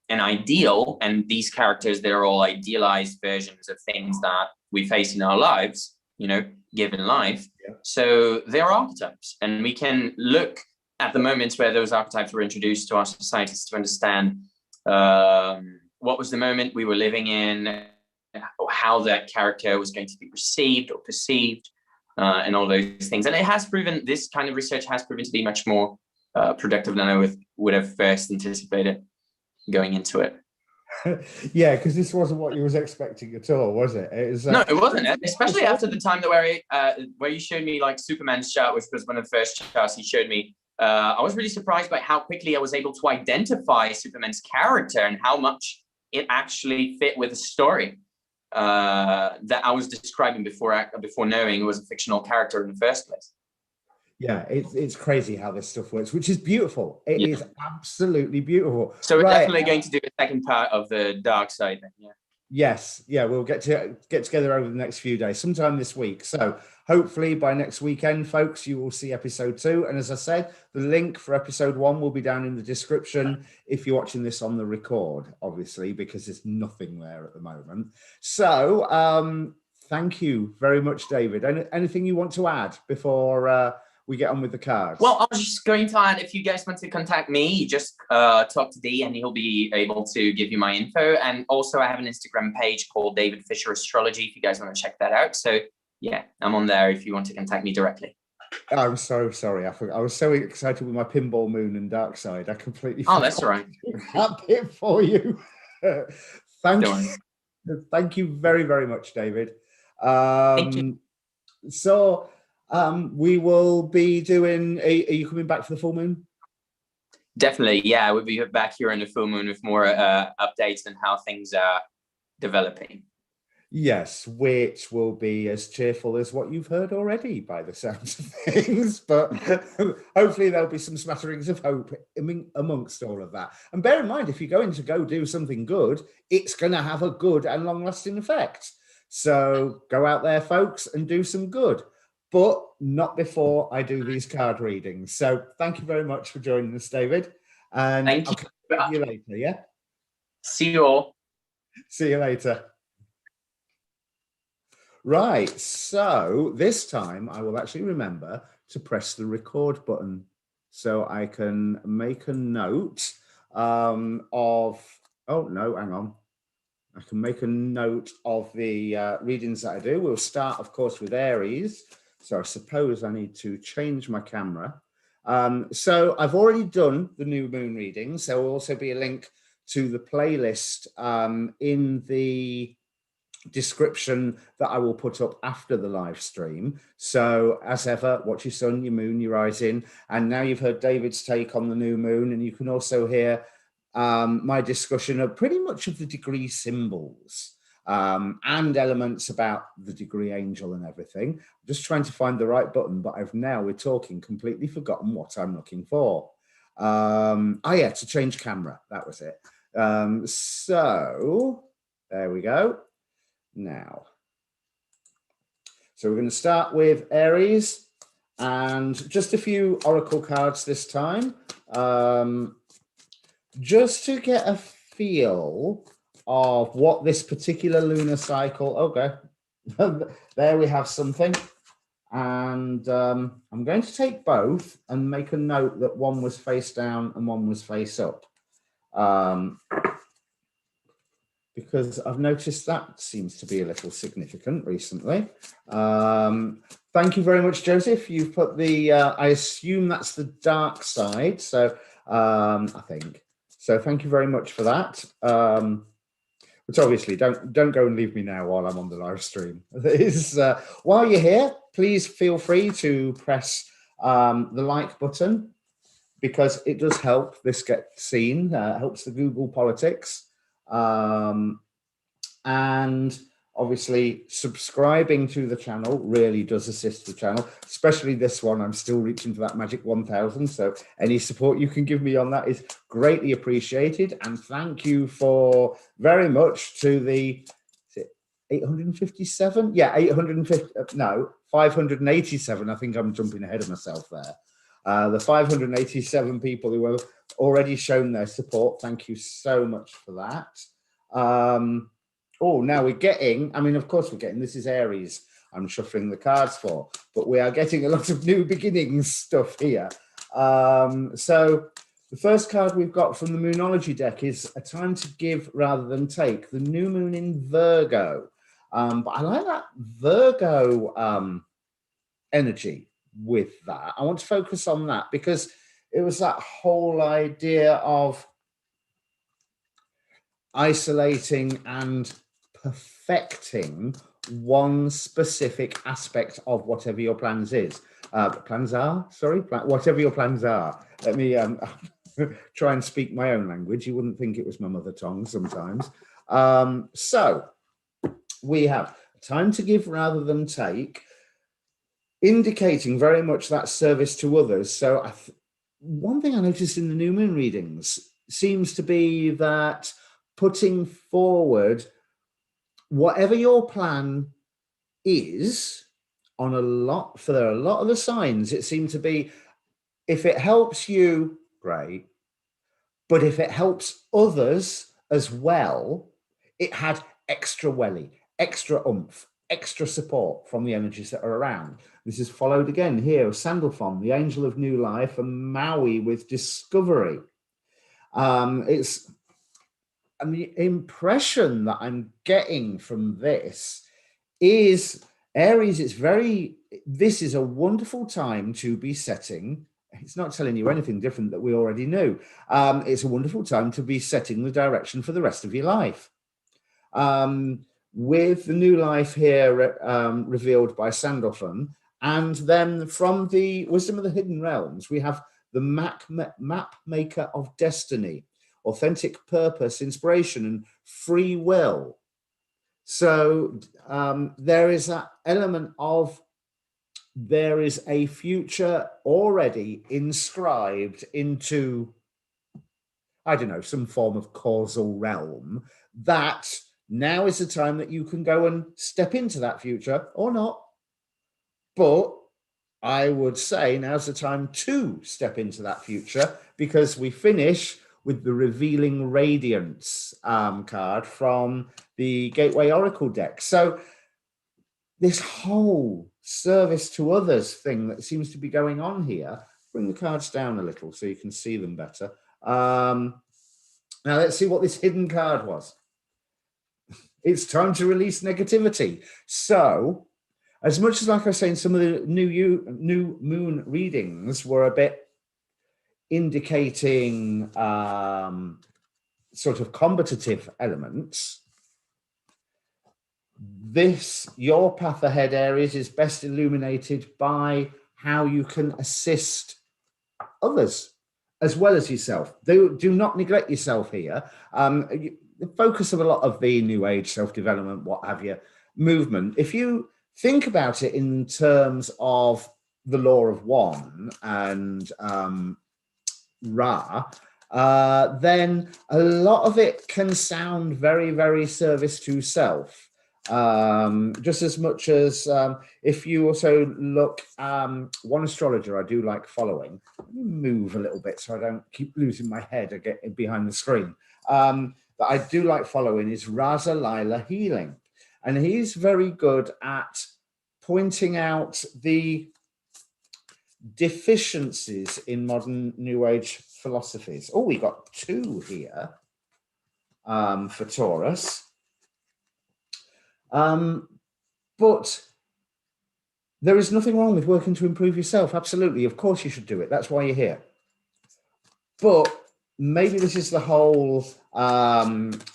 an ideal, and these characters, they're all idealized versions of things that we face in our lives, given life. Yeah. So they're archetypes, and we can look at the moments where those archetypes were introduced to our societies to understand what was the moment we were living in, or how that character was going to be received or perceived, and all those things. And it has proven, this kind of research has proven to be much more productive than I would have first anticipated going into it. Yeah, because this wasn't what you was expecting at all, was it? No, it wasn't. Especially after the time where you showed me like Superman's chart, which was one of the first charts he showed me. I was really surprised by how quickly I was able to identify Superman's character and how much it actually fit with the story that I was describing before knowing it was a fictional character in the first place. Yeah, it's crazy how this stuff works, which is beautiful. It is absolutely beautiful. So we're definitely going to do a second part of the Dark Side then, yeah. Yes, yeah, we'll get together over the next few days, sometime this week. So hopefully by next weekend, folks, you will see episode 2. And as I said, the link for episode 1 will be down in the description if you're watching this on the record, obviously, because there's nothing there at the moment. So thank you very much, David. Anything you want to add before we get on with the cards? Well, I was just going to add, if you guys want to contact me, just talk to D and he'll be able to give you my info. And also I have an Instagram page called David Fischer Astrology, if you guys want to check that out. So yeah, I'm on there if you want to contact me directly. I'm so sorry. I was so excited with my pinball moon and dark side. I completely forgot that's all right. That bit for you. Thank you very, very much, David. Thank you. So we will be doing, are you coming back for the full moon? Definitely, yeah. We'll be back here in the full moon with more updates on how things are developing. Yes, which will be as cheerful as what you've heard already by the sounds of things, but hopefully there'll be some smatterings of hope amongst all of that. And bear in mind, if you're going to go do something good, it's going to have a good and long-lasting effect. So go out there, folks, and do some good. But not before I do these card readings. So thank you very much for joining us, David. And thank you. I'll see you later, yeah? See you all. See you later. Right, so this time I will actually remember to press the record button so I can make a note of, oh no, hang on. I can make a note of the readings that I do. We'll start, of course, with Aries. So I suppose I need to change my camera. So I've already done the new moon readings. There will also be a link to the playlist in the description that I will put up after the live stream. So as ever, watch your sun, your moon, your rising. And now you've heard David's take on the new moon, and you can also hear my discussion of pretty much of the degree symbols and elements about the degree angel and everything. I'm just trying to find the right button, but we're talking, completely forgotten what I'm looking for. Yeah, to change camera, that was it. So there we go. Now, so we're going to start with Aries, and just a few oracle cards this time, just to get a feel of what this particular lunar cycle. Okay, there we have something, and I'm going to take both and make a note that one was face down and one was face up. Because I've noticed that seems to be a little significant recently. Thank you very much, Joseph. You've put the, I assume that's the dark side. So I think, so thank you very much for that. But obviously don't go and leave me now while I'm on the live stream. While you're here, please feel free to press the like button, because it does help this get seen, helps the Google politics. And obviously subscribing to the channel really does assist the channel, especially this one. I'm still reaching for that magic 1,000, so any support you can give me on that is greatly appreciated. And thank you for very much to the, is it 857? Yeah, 850, no, 587. I think I'm jumping ahead of myself there. The 587 people who have already shown their support. Thank you so much for that. Now we're getting, I mean, of course we're getting, this is Aries I'm shuffling the cards for, but we are getting a lot of new beginnings stuff here. So the first card we've got from the Moonology deck is a time to give rather than take, the new moon in Virgo. But I like that Virgo energy with that. I want to focus on that because it was that whole idea of isolating and perfecting one specific aspect of whatever your plans is. Whatever your plans are. Let me try and speak my own language. You wouldn't think it was my mother tongue sometimes. So we have time to give rather than take, indicating very much that service to others. So one thing I noticed in the new moon readings seems to be that putting forward whatever your plan is on a lot of the signs, it seemed to be, if it helps you, great. But if it helps others as well, it had extra welly, extra oomph, extra support from the energies that are around. This is followed again here of Sandalphon, the angel of new life, and Maui with discovery. And the impression that I'm getting from this is Aries, this is a wonderful time to be setting. It's not telling you anything different that we already knew. It's a wonderful time to be setting the direction for the rest of your life. With the new life here revealed by Sandalphon, and then from the Wisdom of the Hidden Realms, we have the map maker of destiny, authentic purpose, inspiration, and free will. So there is that element of, there is a future already inscribed into, I don't know, some form of causal realm, that now is the time that you can go and step into that future or not. But I would say now's the time to step into that future, because we finish with the Revealing Radiance card from the Gateway Oracle deck. So this whole service to others thing that seems to be going on here, bring the cards down a little so you can see them better. Now let's see what this hidden card was. It's time to release negativity. So as much as, like I was saying, some of the new moon readings were a bit indicating sort of combative elements, this, your path ahead, Aries, is best illuminated by how you can assist others as well as yourself. Do not neglect yourself here. The focus of a lot of the New Age, self-development, what have you, movement, if you think about it in terms of the law of one and Ra, then a lot of it can sound very, very service to self. Just as much as if you also look, one astrologer I do like following, let me move a little bit so I don't keep losing my head or get behind the screen, that I do like following is Raza Lila Healing. And he's very good at pointing out the deficiencies in modern New Age philosophies. Oh, we got two here for Taurus. But there is nothing wrong with working to improve yourself. Absolutely. Of course you should do it. That's why you're here. But maybe this is the whole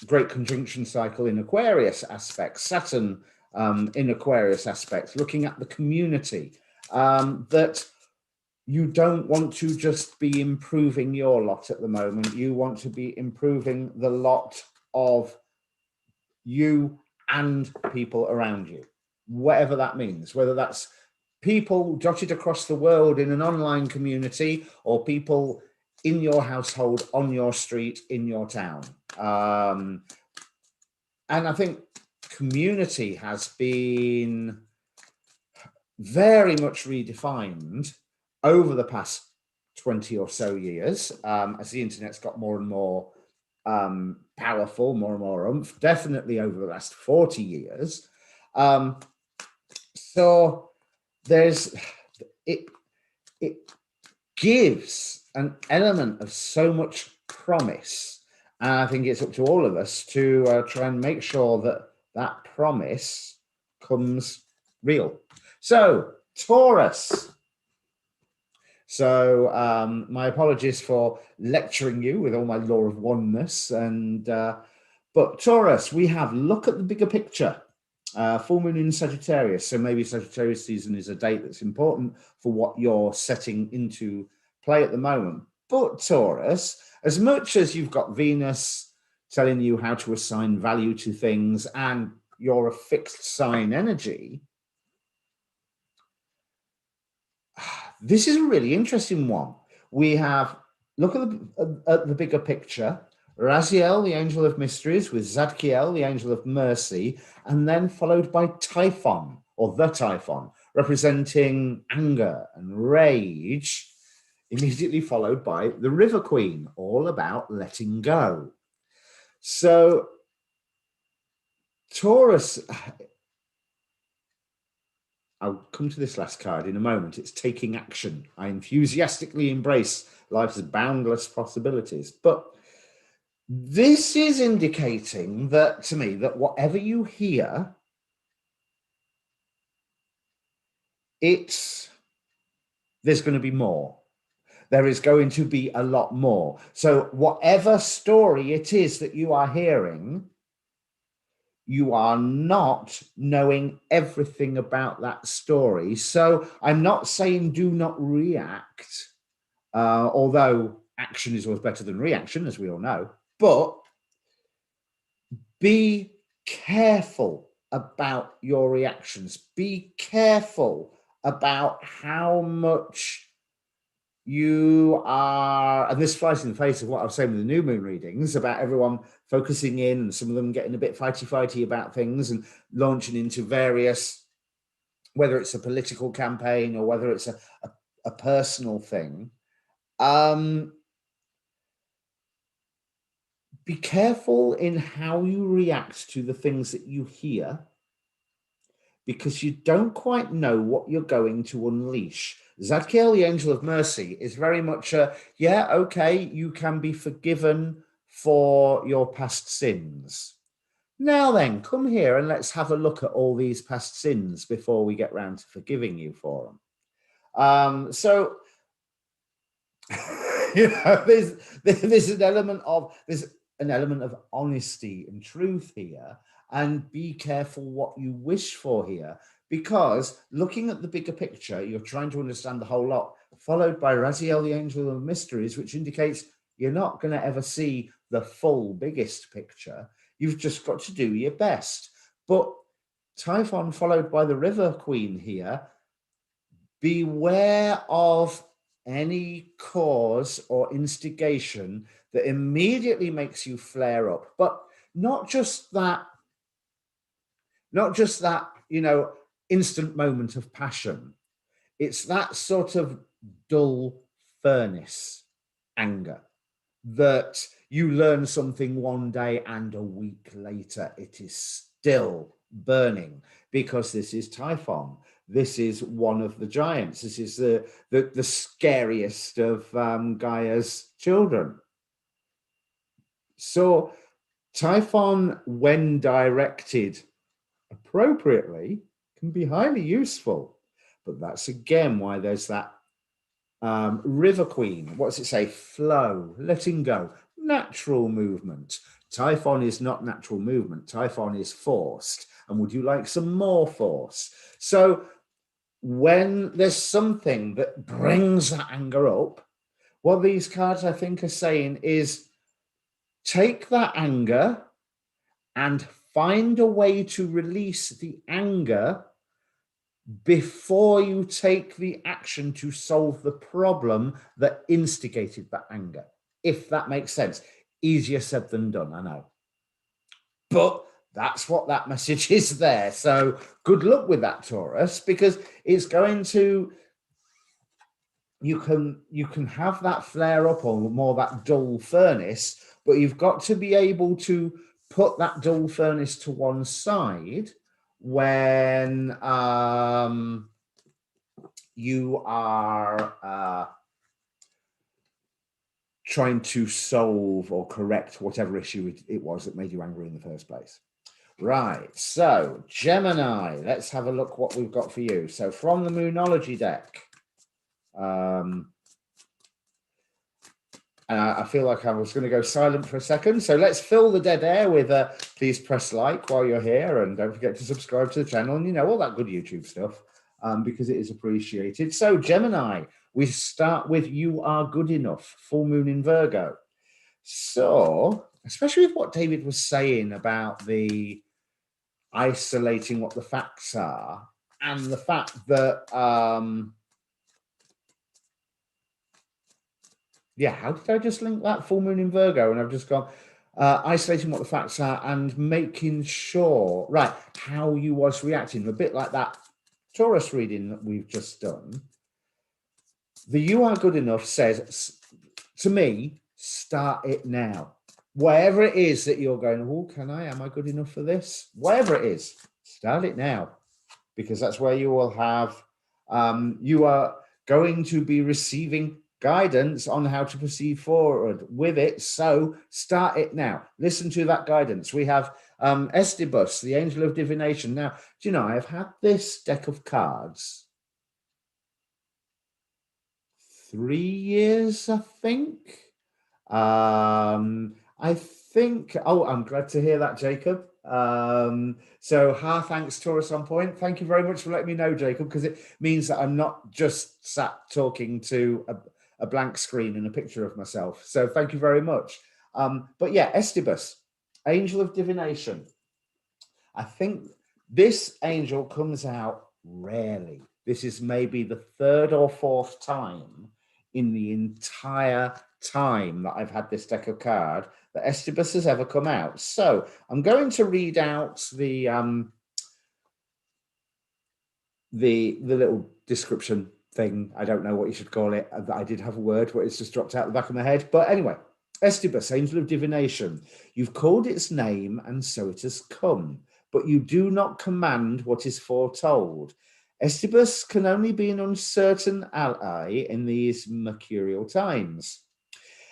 great conjunction cycle in Aquarius aspect, Saturn in Aquarius aspect, looking at the community, that you don't want to just be improving your lot at the moment. You want to be improving the lot of you and people around you, whatever that means, whether that's people dotted across the world in an online community or people in your household, on your street, in your town. And I think community has been very much redefined over the past 20 or so years, as the internet's got more and more powerful, more and more oomph, definitely over the last 40 years. So there's, it gives an element of so much promise. And I think it's up to all of us to try and make sure that that promise comes real. So Taurus. So my apologies for lecturing you with all my law of oneness. And but Taurus, we have look at the bigger picture. Full moon in Sagittarius. So maybe Sagittarius season is a date that's important for what you're setting into play at the moment. But Taurus, as much as you've got Venus telling you how to assign value to things and you're a fixed sign energy, this is a really interesting one. We have, look at the bigger picture, Raziel, the angel of mysteries, with Zadkiel, the angel of mercy, and then followed by Typhon, or the Typhon, representing anger and rage, immediately followed by the River Queen, all about letting go. So Taurus, I'll come to this last card in a moment. It's taking action. I enthusiastically embrace life's boundless possibilities. But this is indicating that, to me, that whatever you hear, there's going to be more. There is going to be a lot more. So whatever story it is that you are hearing, you are not knowing everything about that story. So I'm not saying do not react, although action is always better than reaction, as we all know. But be careful about your reactions. Be careful about how much you are, and this flies in the face of what I was saying with the new moon readings about everyone focusing in and some of them getting a bit fighty about things and launching into various, whether it's a political campaign or whether it's a personal thing. be careful in how you react to the things that you hear, because you don't quite know what you're going to unleash. Zadkiel, the angel of mercy, is very much a, yeah, okay, you can be forgiven for your past sins. Now then, come here and let's have a look at all these past sins before we get round to forgiving you for them. So, there's an element of honesty and truth here, and be careful what you wish for here, because looking at the bigger picture, you're trying to understand the whole lot, followed by Raziel, the angel of mysteries, which indicates you're not going to ever see the full biggest picture. You've just got to do your best. But Typhon, followed by the River Queen here, beware of any cause or instigation that immediately makes you flare up. But not just that, instant moment of passion. It's that sort of dull furnace anger that you learn something one day and a week later it is still burning, because this is Typhon. This is one of the giants. This is the scariest of Gaia's children. So Typhon, when directed appropriately, can be highly useful. But that's again why there's that River Queen. What does it say? Flow, letting go, natural movement. Typhon is not natural movement. Typhon is forced. And would you like some more force? So when there's something that brings that anger up, what these cards, I think, are saying is take that anger and find a way to release the anger before you take the action to solve the problem that instigated that anger, if that makes sense. Easier said than done, I know. But that's what that message is there. So good luck with that, Taurus, because it's going to, you can have that flare up or more that dull furnace, but you've got to be able to put that dull furnace to one side when you are trying to solve or correct whatever issue it was that made you angry in the first place. Right, so Gemini, let's have a look what we've got for you. So from the Moonology deck, and I feel like I was going to go silent for a second. So let's fill the dead air with please press like while you're here, and don't forget to subscribe to the channel, and all that good YouTube stuff, because it is appreciated. So Gemini, we start with you are good enough, full moon in Virgo. So especially with what David was saying about the isolating what the facts are, and the fact that how did I just link that full moon in Virgo? And I've just gone isolating what the facts are and making sure, right, how you was reacting, a bit like that Taurus reading that we've just done. The you are good enough says to me, start it now. Whatever it is that you're going, oh, am I good enough for this? Whatever it is, start it now, because that's where you will have, you are going to be receiving guidance on how to proceed forward with it. So start it now. Listen to that guidance. We have Estibus, the angel of divination. Now, do you know, I've had this deck of cards 3 years, I think. I'm glad to hear that, Jacob. So thanks, Taurus on point. Thank you very much for letting me know, Jacob, because it means that I'm not just sat talking to a blank screen and a picture of myself. So thank you very much. But yeah, Estibus, angel of divination. I think this angel comes out rarely. This is maybe the third or fourth time in the entire time that I've had this deck of cards that Estibus has ever come out. So I'm going to read out the little description thing. I don't know what you should call it. I did have a word, but it's just dropped out the back of my head. But anyway, Estibus, angel of divination, you've called its name, and so it has come, but you do not command what is foretold. Estibus can only be an uncertain ally in these mercurial times.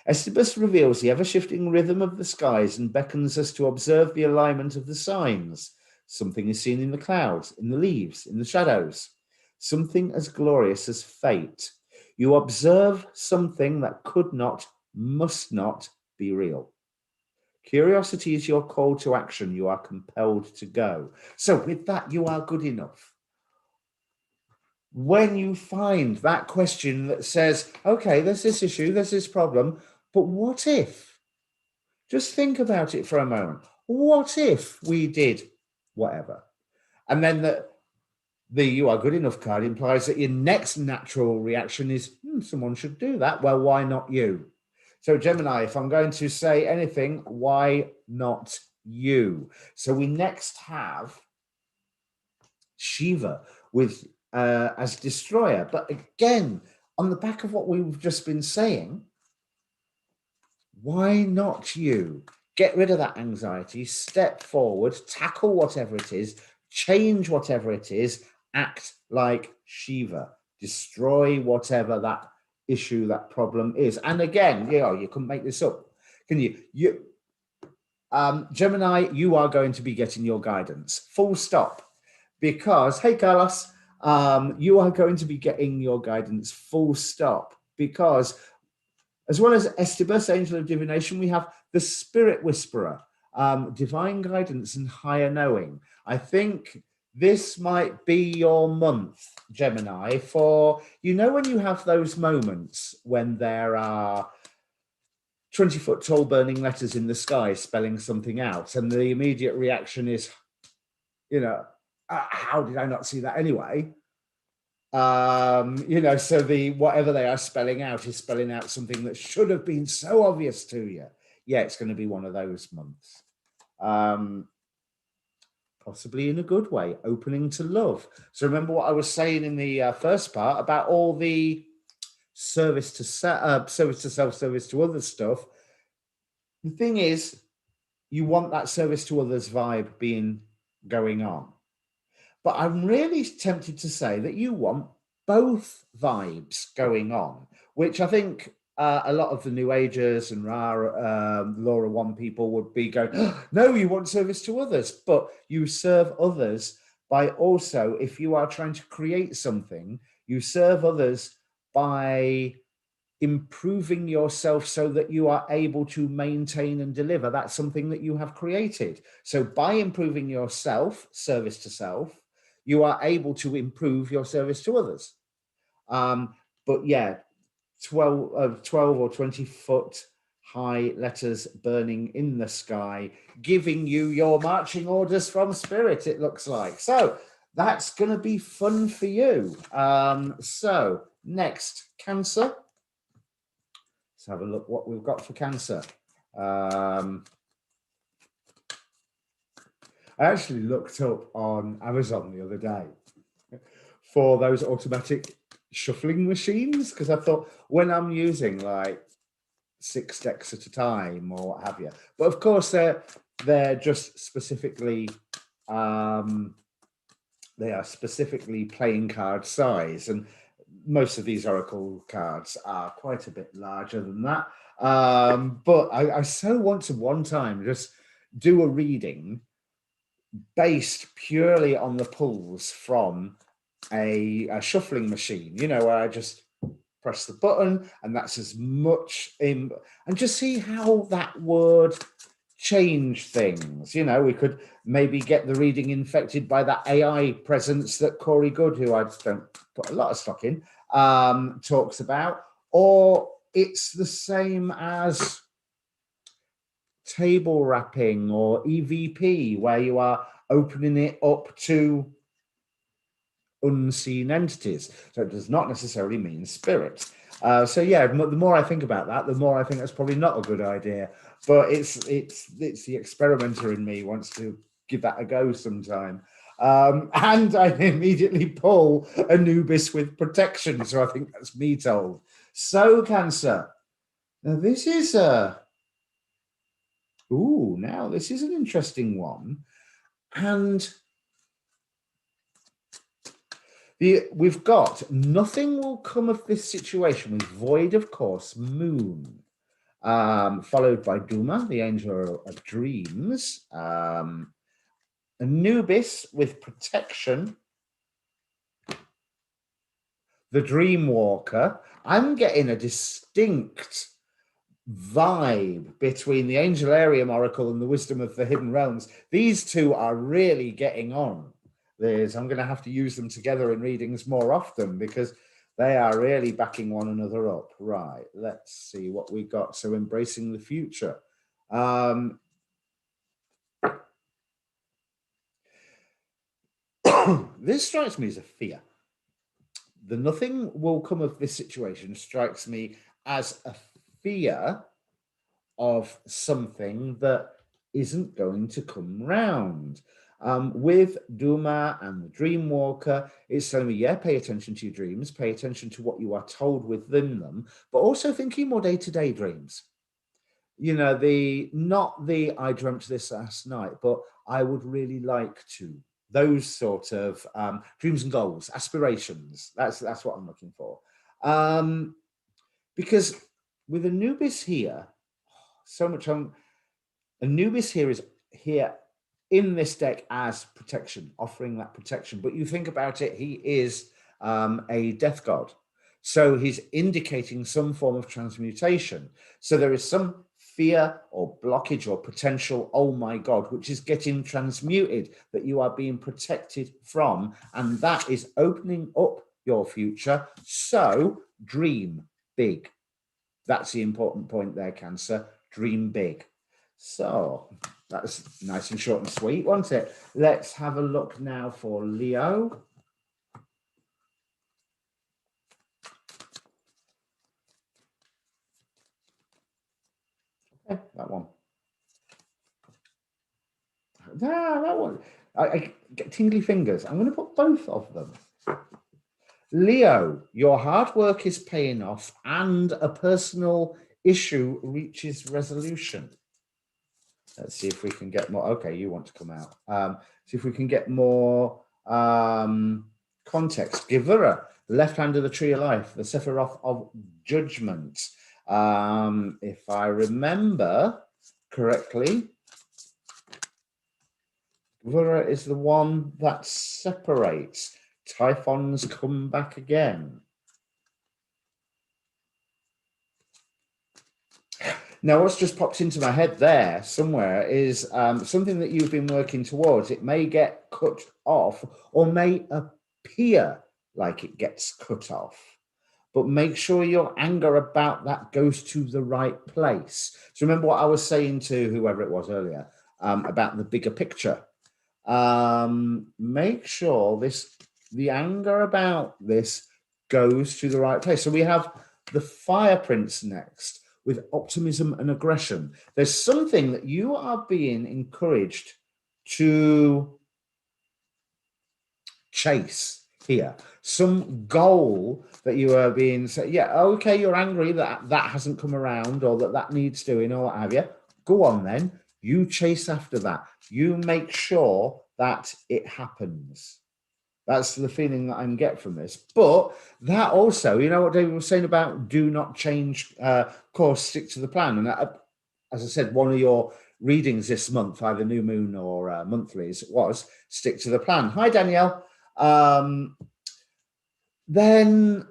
Estibus reveals the ever-shifting rhythm of the skies and beckons us to observe the alignment of the signs. Something is seen in the clouds, in the leaves, in the shadows. Something as glorious as fate. You observe something that could not, must not be real. Curiosity is your call to action. You are compelled to go. So with that, you are good enough. When you find that question that says, okay, there's this issue, there's this problem, but what if? Just think about it for a moment. What if we did whatever? And then the you are good enough card implies that your next natural reaction is, someone should do that. Well, why not you? So Gemini, if I'm going to say anything, why not you? So we next have Shiva with as destroyer. But again, on the back of what we've just been saying, why not you? Get rid of that anxiety, step forward, tackle whatever it is, change whatever it is, act like Shiva, destroy whatever that issue, that problem is. And again, you couldn't make this up, can you? Gemini, you are going to be getting your guidance, full stop. Because, hey, Carlos, you are going to be getting your guidance, full stop. Because as well as Estibus, angel of divination, we have the spirit whisperer, divine guidance and higher knowing. I think this might be your month, Gemini, for, when you have those moments when there are 20-foot tall burning letters in the sky spelling something out, and the immediate reaction is, how did I not see that anyway? So the whatever they are spelling out is spelling out something that should have been so obvious to you. Yeah, it's going to be one of those months. Possibly in a good way, opening to love. So remember what I was saying in the first part about all the service to self, service to others stuff. The thing is, you want that service to others vibe going on. But I'm really tempted to say that you want both vibes going on, which I think a lot of the New Agers and Laura 1 people would be going, no, you want service to others, but you serve others by also, if you are trying to create something, you serve others by improving yourself so that you are able to maintain and deliver that's something that you have created. So by improving yourself, service to self, you are able to improve your service to others. But yeah, 12 or 20 foot high letters burning in the sky, giving you your marching orders from spirit, it looks like. So that's going to be fun for you. So next, Cancer. Let's have a look what we've got for Cancer. I actually looked up on Amazon the other day for those automatic shuffling machines, because I thought, when I'm using like 6 decks at a time or what have you, but of course they're just specifically they are specifically playing card size, and most of these oracle cards are quite a bit larger than that. But I so want to one time just do a reading based purely on the pulls from a shuffling machine, where I just press the button and that's as much in, and just see how that would change things. We could maybe get the reading infected by that AI presence that Corey Good, who I don't put a lot of stock in, talks about, or it's the same as table wrapping or EVP, where you are opening it up to unseen entities. So it does not necessarily mean spirit. So yeah, the more I think about that, the more I think that's probably not a good idea. But it's the experimenter in me wants to give that a go sometime. And I immediately pull Anubis with protection. So I think that's me told. So Cancer. Now this is a Ooh, now this is an interesting one. And we've got nothing will come of this situation with void, of course, moon, followed by Duma, the angel of dreams, Anubis with protection, the dream walker. I'm getting a distinct vibe between the Angel Arium Oracle and the Wisdom of the Hidden Realms. These two are really getting on. I'm going to have to use them together in readings more often because they are really backing one another up. Right, let's see what we got. So embracing the future. This strikes me as a fear. The nothing will come of this situation strikes me as a fear of something that isn't going to come round. With Duma and the Dream Walker, it's telling me, yeah, pay attention to your dreams, pay attention to what you are told within them, but also thinking more day-to-day dreams. You know, not the I dreamt this last night, but I would really like to. Those sort of dreams and goals, aspirations. That's what I'm looking for. Because with Anubis here, so much Anubis here is here in this deck as protection, offering that protection. But you think about it, he is a death god. So he's indicating some form of transmutation. So there is some fear or blockage or potential, oh my God, which is getting transmuted, that you are being protected from. And that is opening up your future. So dream big. That's the important point there, Cancer. Dream big. So that's nice and short and sweet, wasn't it? Let's have a look now for Leo. Okay, that one. That one. I get tingly fingers. I'm going to put both of them. Leo, your hard work is paying off and a personal issue reaches resolution. Let's see if we can get more. Okay, you want to come out. See if we can get more context. Gevura, left hand of the tree of life, the Sephiroth of judgment. If I remember correctly, Gevura is the one that separates. Typhons come back again. Now, what's just popped into my head there somewhere is something that you've been working towards. It may get cut off or may appear like it gets cut off. But make sure your anger about that goes to the right place. So remember what I was saying to whoever it was earlier about the bigger picture. Make sure the anger about this goes to the right place. So we have the Fire Prince next with optimism and aggression. There's something that you are being encouraged to chase here. Some goal that you are being said, yeah, okay, you're angry that that hasn't come around or that needs doing or what have you. Go on then. You chase after that. You make sure that it happens. That's the feeling that I can get from this. But that also, you know what David was saying about do not change course, stick to the plan. And as I said, one of your readings this month, either new moon or monthlies, was stick to the plan. Hi, Danielle. Then,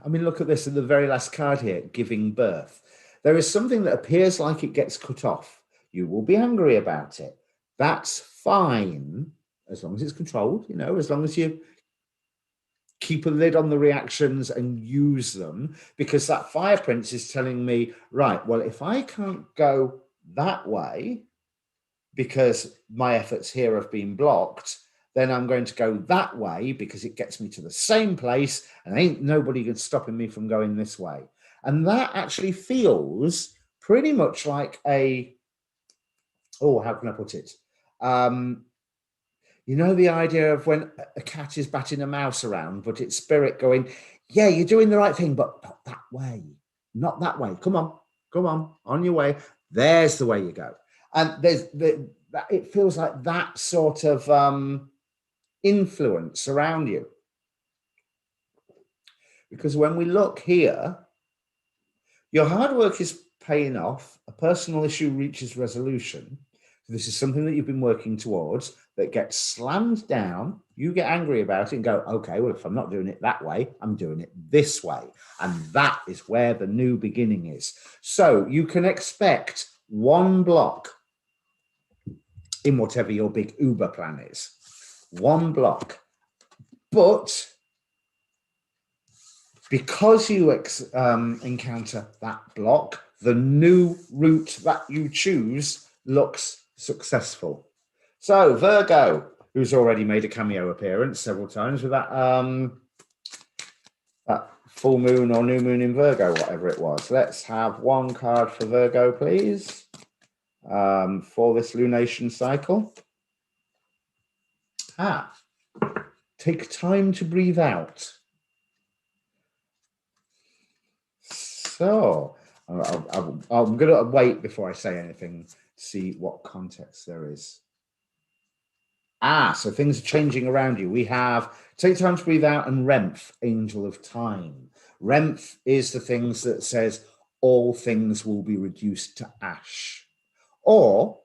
I mean, look at this in the very last card here, giving birth. There is something that appears like it gets cut off. You will be angry about it. That's fine, as long as it's controlled, you know, as long as you keep a lid on the reactions and use them, because that Fire Prince is telling me, right, well, if I can't go that way because my efforts here have been blocked, then I'm going to go that way because it gets me to the same place and ain't nobody stopping me from going this way. And that actually feels pretty much like a, oh, how can I put it? You know, the idea of when a cat is batting a mouse around, but it's spirit going, yeah, you're doing the right thing, but not that way. not that way. Come on your way. There's the way you go. And it feels like that sort of influence around you. Because when we look here, your hard work is paying off. A personal issue reaches resolution. This is something that you've been working towards that gets slammed down. You get angry about it and go, okay, well, if I'm not doing it that way, I'm doing it this way. And that is where the new beginning is. So you can expect one block in whatever your big Uber plan is. One block. But because you encounter that block, the new route that you choose looks successful. So Virgo, who's already made a cameo appearance several times with that that full moon or new moon in Virgo, whatever it was. Let's have one card for Virgo, please, for this lunation cycle. Take time to breathe out. So I'm going to wait before I say anything, see what context there is. So things are changing around you. We have take time to breathe out and Remph, angel of time. Remph is the things that says all things will be reduced to ash. Or,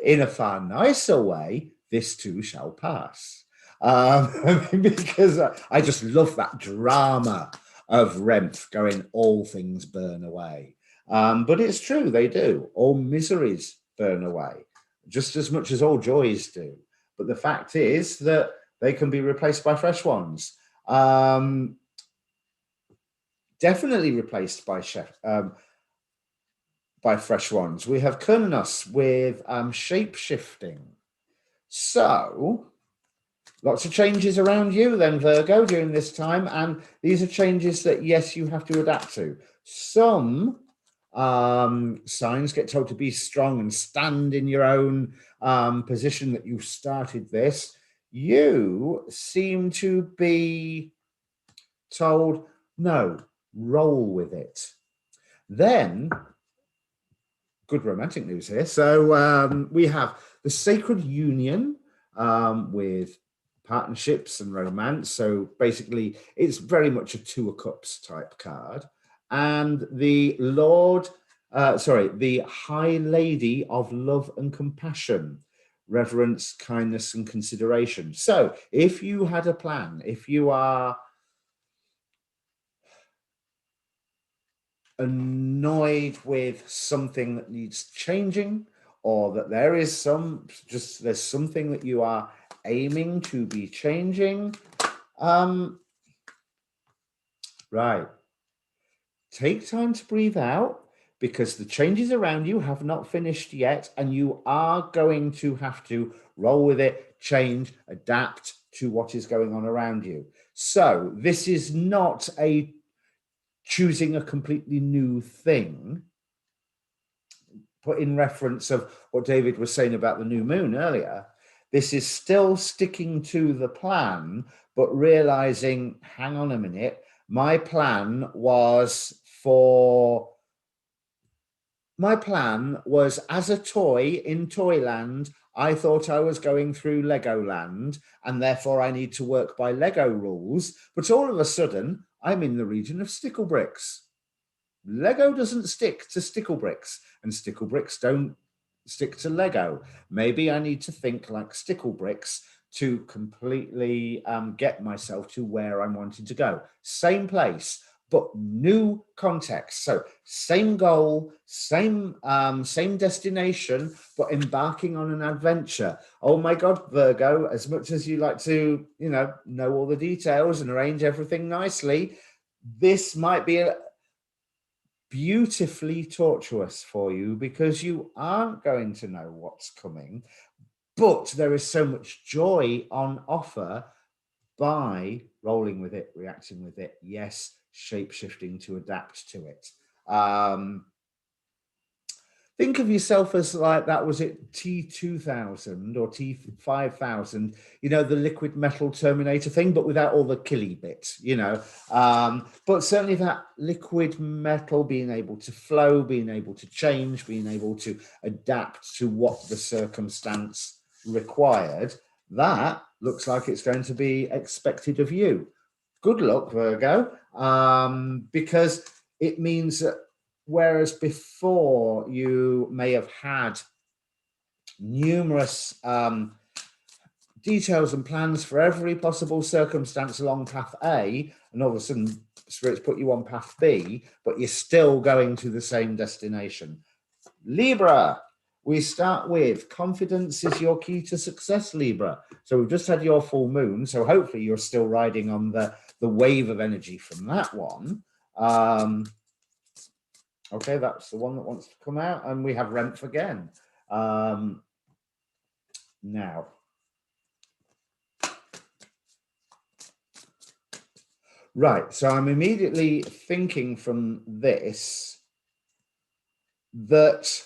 in a far nicer way, this too shall pass. Because I just love that drama of Remph going, all things burn away. But it's true, they do. All miseries burn away, just as much as all joys do. But the fact is that they can be replaced by fresh ones. Definitely replaced by fresh ones. We have Kurnos with shape-shifting. So lots of changes around you then, Virgo, during this time. And these are changes that, yes, you have to adapt to. Some signs get told to be strong and stand in your own position that you started this. You seem to be told, no, roll with it. Then, good romantic news here. So we have the sacred union with partnerships and romance. So basically, it's very much a Two of Cups type card. And the the High Lady of Love and Compassion, reverence, kindness, and consideration. So if you had a plan, if you are annoyed with something that needs changing, or that there is there's something that you are aiming to be changing, right, take time to breathe out, because the changes around you have not finished yet, and you are going to have to roll with it, change, adapt to what is going on around you. So this is not a choosing a completely new thing, put in reference of what David was saying about the new moon earlier. This is still sticking to the plan, but realizing, hang on a minute, my plan was as a toy in Toyland. I thought I was going through Legoland, and therefore I need to work by Lego rules. But all of a sudden, I'm in the region of stickle bricks. Lego doesn't stick to stickle bricks, and stickle bricks don't stick to Lego. Maybe I need to think like stickle bricks to completely get myself to where I'm wanting to go. Same place, but new context. So same goal, same destination, but embarking on an adventure. Oh my God, Virgo, as much as you like to, know all the details and arrange everything nicely, this might be beautifully tortuous for you, because you aren't going to know what's coming, but there is so much joy on offer by rolling with it, reacting with it, yes, shape-shifting to adapt to it. think of yourself as like, that was it T2000 or T5000, you know, the liquid metal Terminator thing, but without all the killy bits, you know. But certainly that liquid metal, being able to flow, being able to change, being able to adapt to what the circumstance required, that looks like it's going to be expected of you. Good luck, Virgo, because it means that whereas before you may have had numerous details and plans for every possible circumstance along path A, and all of a sudden spirits put you on path B, but you're still going to the same destination. Libra, we start with confidence is your key to success, Libra. So we've just had your full moon, so hopefully you're still riding on the wave of energy from that one. Okay, that's the one that wants to come out, and we have Remph again. Now, right, so I'm immediately thinking from this that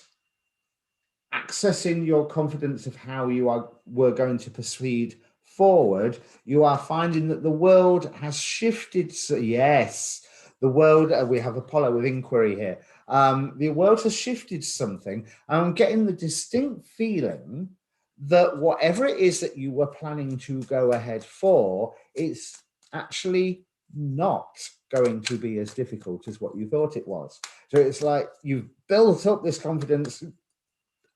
accessing your confidence of how you were going to proceed forward, you are finding that the world has shifted. So yes, the world, we have Apollo with inquiry here. The world has shifted something. I'm getting the distinct feeling that whatever it is that you were planning to go ahead for, it's actually not going to be as difficult as what you thought it was. So it's like you've built up this confidence.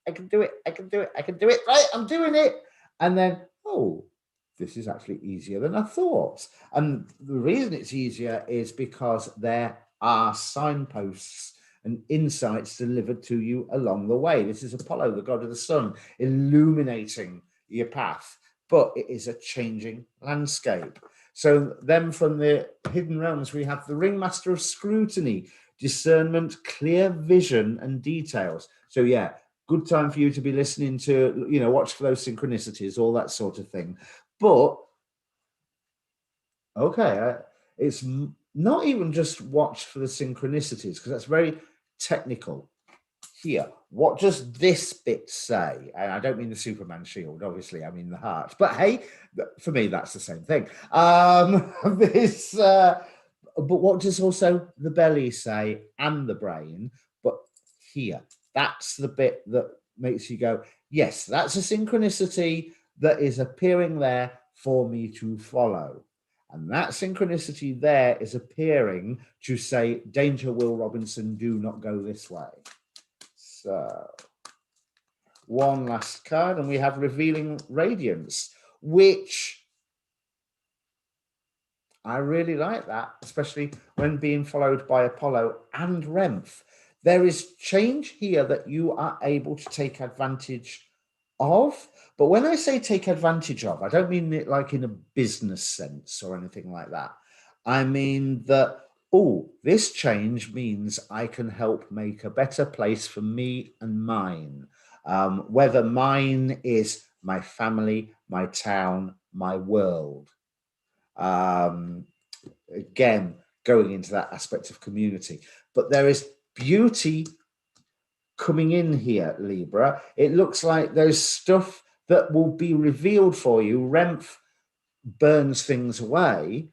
I can do it. I can do it. I can do it. Right, I'm doing it. And then, oh, this is actually easier than I thought. And the reason it's easier is because there are signposts and insights delivered to you along the way. This is Apollo, the god of the sun, illuminating your path, but it is a changing landscape. So then from the hidden realms, we have the ringmaster of scrutiny, discernment, clear vision, and details. So yeah, good time for you to be listening to, you know, watch for those synchronicities, all that sort of thing. But, okay, it's not even just watch for the synchronicities, because that's very technical. Here, what does this bit say? And I don't mean the Superman shield, obviously, I mean the heart. But hey, for me, that's the same thing. But what does also the belly say and the brain? But here, that's the bit that makes you go, yes, that's a synchronicity that is appearing there for me to follow. And that synchronicity there is appearing to say, danger, Will Robinson, do not go this way. So, one last card, and we have Revealing Radiance, which I really like that, especially when being followed by Apollo and Remph. There is change here that you are able to take advantage of. But when I say take advantage of, I don't mean it like in a business sense or anything like that. I mean that, oh, this change means I can help make a better place for me and mine. Whether mine is my family, my town, my world. Again, going into that aspect of community. But there is beauty coming in here, Libra. It looks like there's stuff that will be revealed for you. Remph burns things away.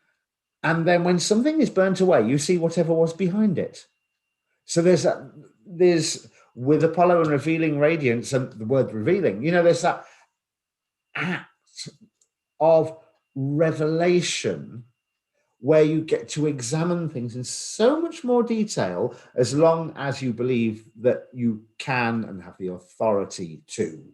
And then when something is burnt away, you see whatever was behind it. So there's with Apollo and Revealing Radiance, and the word revealing, you know, there's that act of revelation where you get to examine things in so much more detail, as long as you believe that you can and have the authority to,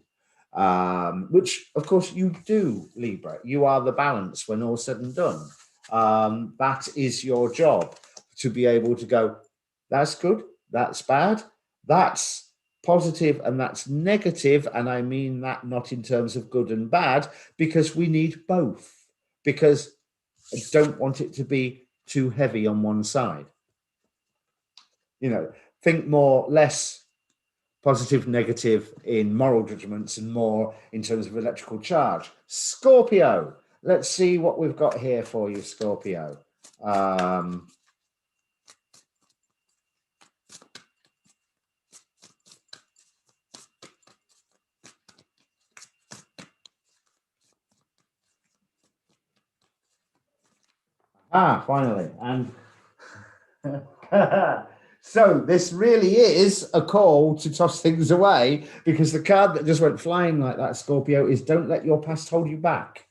which of course you do, Libra. You are the balance when all's said and done. That is your job, to be able to go, that's good, that's bad, that's positive, and that's negative. And I mean that not in terms of good and bad, because we need both, because I don't want it to be too heavy on one side. You know, think less positive, negative in moral judgments and more in terms of electrical charge. Scorpio, let's see what we've got here for you, Scorpio. Ah, finally. And so this really is a call to toss things away, because the card that just went flying like that, Scorpio, is don't let your past hold you back.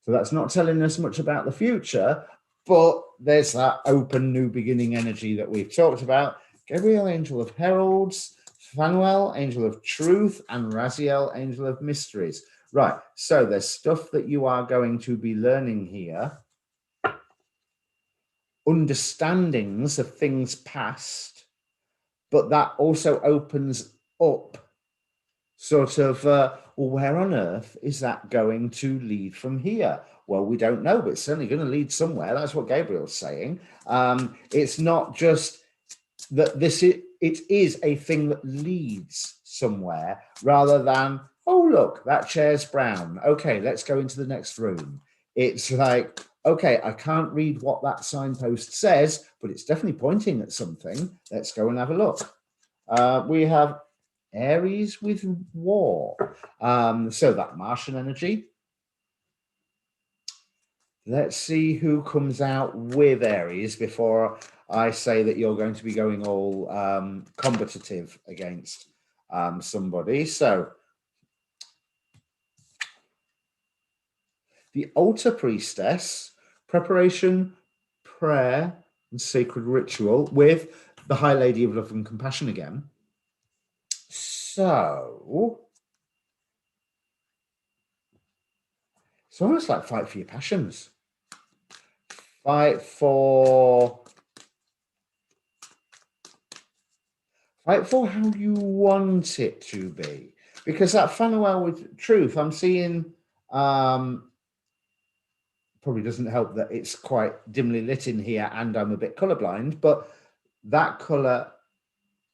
So that's not telling us much about the future, but there's that open new beginning energy that we've talked about. Gabriel, angel of heralds, Phanuel, angel of truth, and Raziel, angel of mysteries. Right, so there's stuff that you are going to be learning here. Understandings of things past, but that also opens up sort of, well, where on earth is that going to lead from here? Well, we don't know, but it's certainly going to lead somewhere. That's what Gabriel's saying. It's not just that it is a thing that leads somewhere, rather than, oh, look, that chair's brown. Okay, let's go into the next room. It's like, okay, I can't read what that signpost says, but it's definitely pointing at something. Let's go and have a look. We have Aries with war. So that Martian energy. Let's see who comes out with Aries before I say that you're going to be going all combative against somebody. So the altar priestess, preparation, prayer, and sacred ritual with the High Lady of Love and Compassion again. So it's almost like fight for your passions. Fight for how you want it to be. Because that Phanuel with truth, I'm seeing, probably doesn't help that it's quite dimly lit in here and I'm a bit colorblind, but that color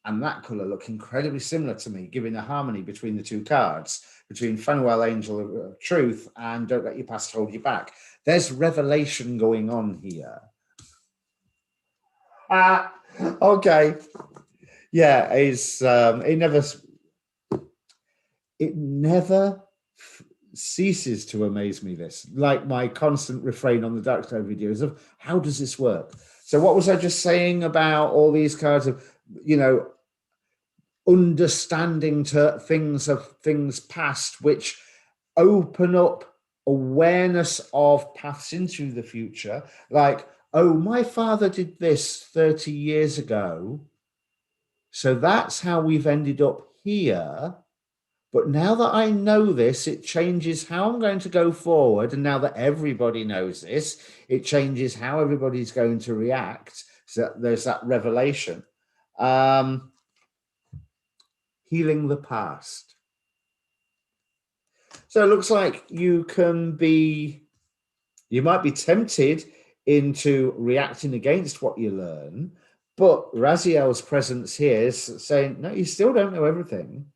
and that color look incredibly similar to me, giving a harmony between the two cards, between Phanuel, angel of truth, and don't let your past hold you back. There's revelation going on here. Okay. Yeah, it never ceases to amaze me, this, like my constant refrain on the Dark Side videos of how does this work? So what was I just saying about all these cards of, understanding to things past, which open up awareness of paths into the future, like, oh, my father did this 30 years ago, so that's how we've ended up here. But now that I know this, it changes how I'm going to go forward. And now that everybody knows this, it changes how everybody's going to react. So there's that revelation. Healing the past. So it looks like you might be tempted into reacting against what you learn, but Raziel's presence here is saying, no, you still don't know everything.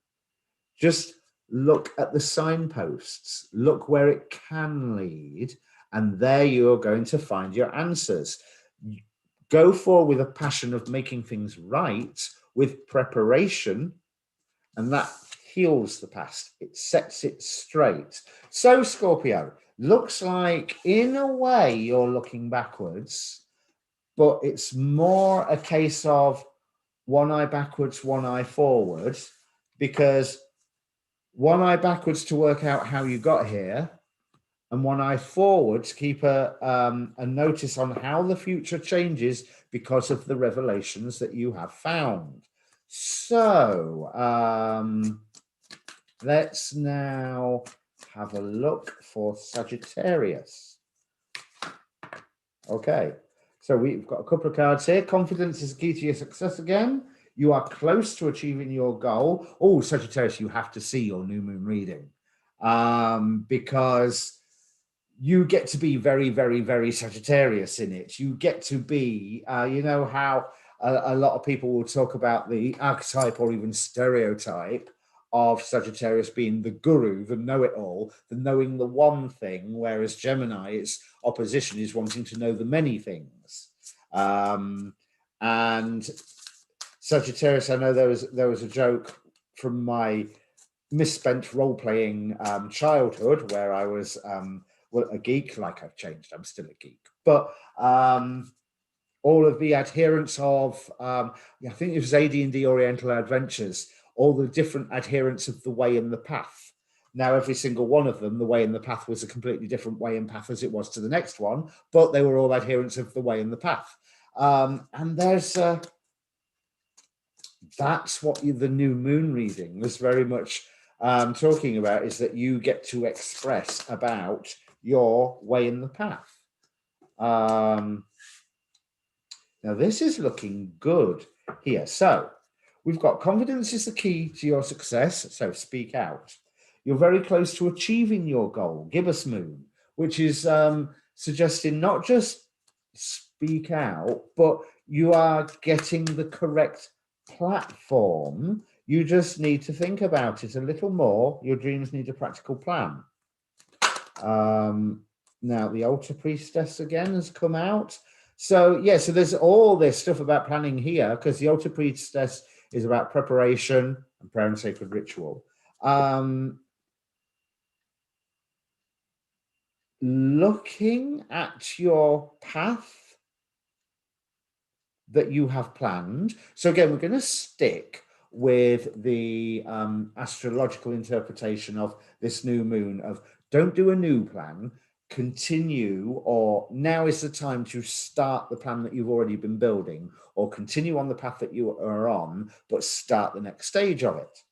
Just look at the signposts, look where it can lead, and there you're going to find your answers. Go forward with a passion of making things right, with preparation, and that heals the past. It sets it straight. So, Scorpio, looks like in a way you're looking backwards, but it's more a case of one eye backwards, one eye forward, because one eye backwards to work out how you got here, and one eye forward to keep a notice on how the future changes because of the revelations that you have found. So let's now have a look for Sagittarius. Okay, so we've got a couple of cards here. Confidence is key to your success again. You are close to achieving your goal. Oh, Sagittarius, you have to see your new moon reading, because you get to be very, very, very Sagittarius in it. You get to be, you know how a lot of people will talk about the archetype or even stereotype of Sagittarius being the guru, the know-it-all, the knowing the one thing, whereas Gemini, its opposition, is wanting to know the many things. And Sagittarius, I know there was a joke from my misspent role-playing childhood where I was well, a geek, like I've changed, I'm still a geek, but all of the adherents of, I think it was AD&D Oriental Adventures, all the different adherents of the way and the path. Now, every single one of them, the way and the path was a completely different way and path as it was to the next one, but they were all adherents of the way and the path. And there's, that's what the new moon reading was very much talking about, is that you get to express about your way in the path. Now, this is looking good here. So we've got confidence is the key to your success. So speak out. You're very close to achieving your goal. Give us moon, which is suggesting not just speak out, but you are getting the correct platform. You just need to think about it a little more. Your dreams need a practical plan. Now, the Altar Priestess again has come out. So, yeah, so there's all this stuff about planning here, because the Altar Priestess is about preparation and prayer and sacred ritual. Looking at your path that you have planned. So again, we're going to stick with the astrological interpretation of this new moon of don't do a new plan, continue, or now is the time to start the plan that you've already been building, or continue on the path that you are on, but start the next stage of it.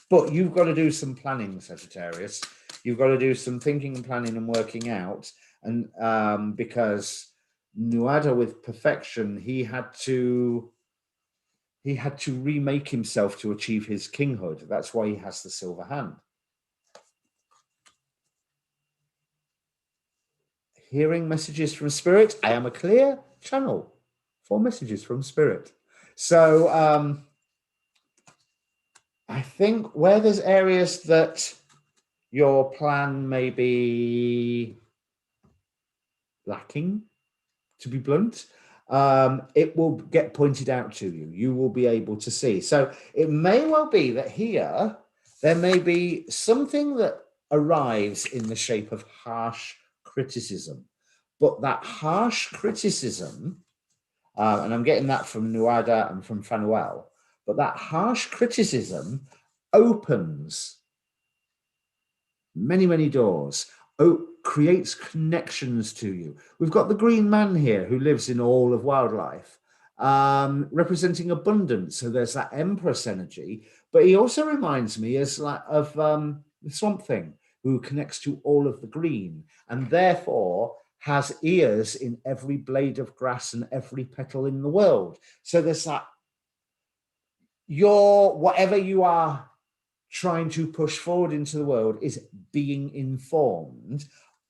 But you've got to do some planning, Sagittarius. You've got to do some thinking and planning and working out. And because Nuada with perfection, he had to remake himself to achieve his kinghood. That's why he has the silver hand. Hearing messages from spirit. I am a clear channel for messages from spirit. So I think where there's areas that your plan may be lacking, to be blunt, it will get pointed out to you. You will be able to see. So it may well be that here there may be something that arrives in the shape of harsh criticism, but that harsh criticism, and I'm getting that from Nuada and from Fanuel, but that harsh criticism opens many, many doors, creates connections to you. We've got the green man here who lives in all of wildlife, representing abundance. So there's that Empress energy, but he also reminds me of the Swamp Thing, who connects to all of the green and therefore has ears in every blade of grass and every petal in the world. So there's that, whatever you are trying to push forward into the world is being informed,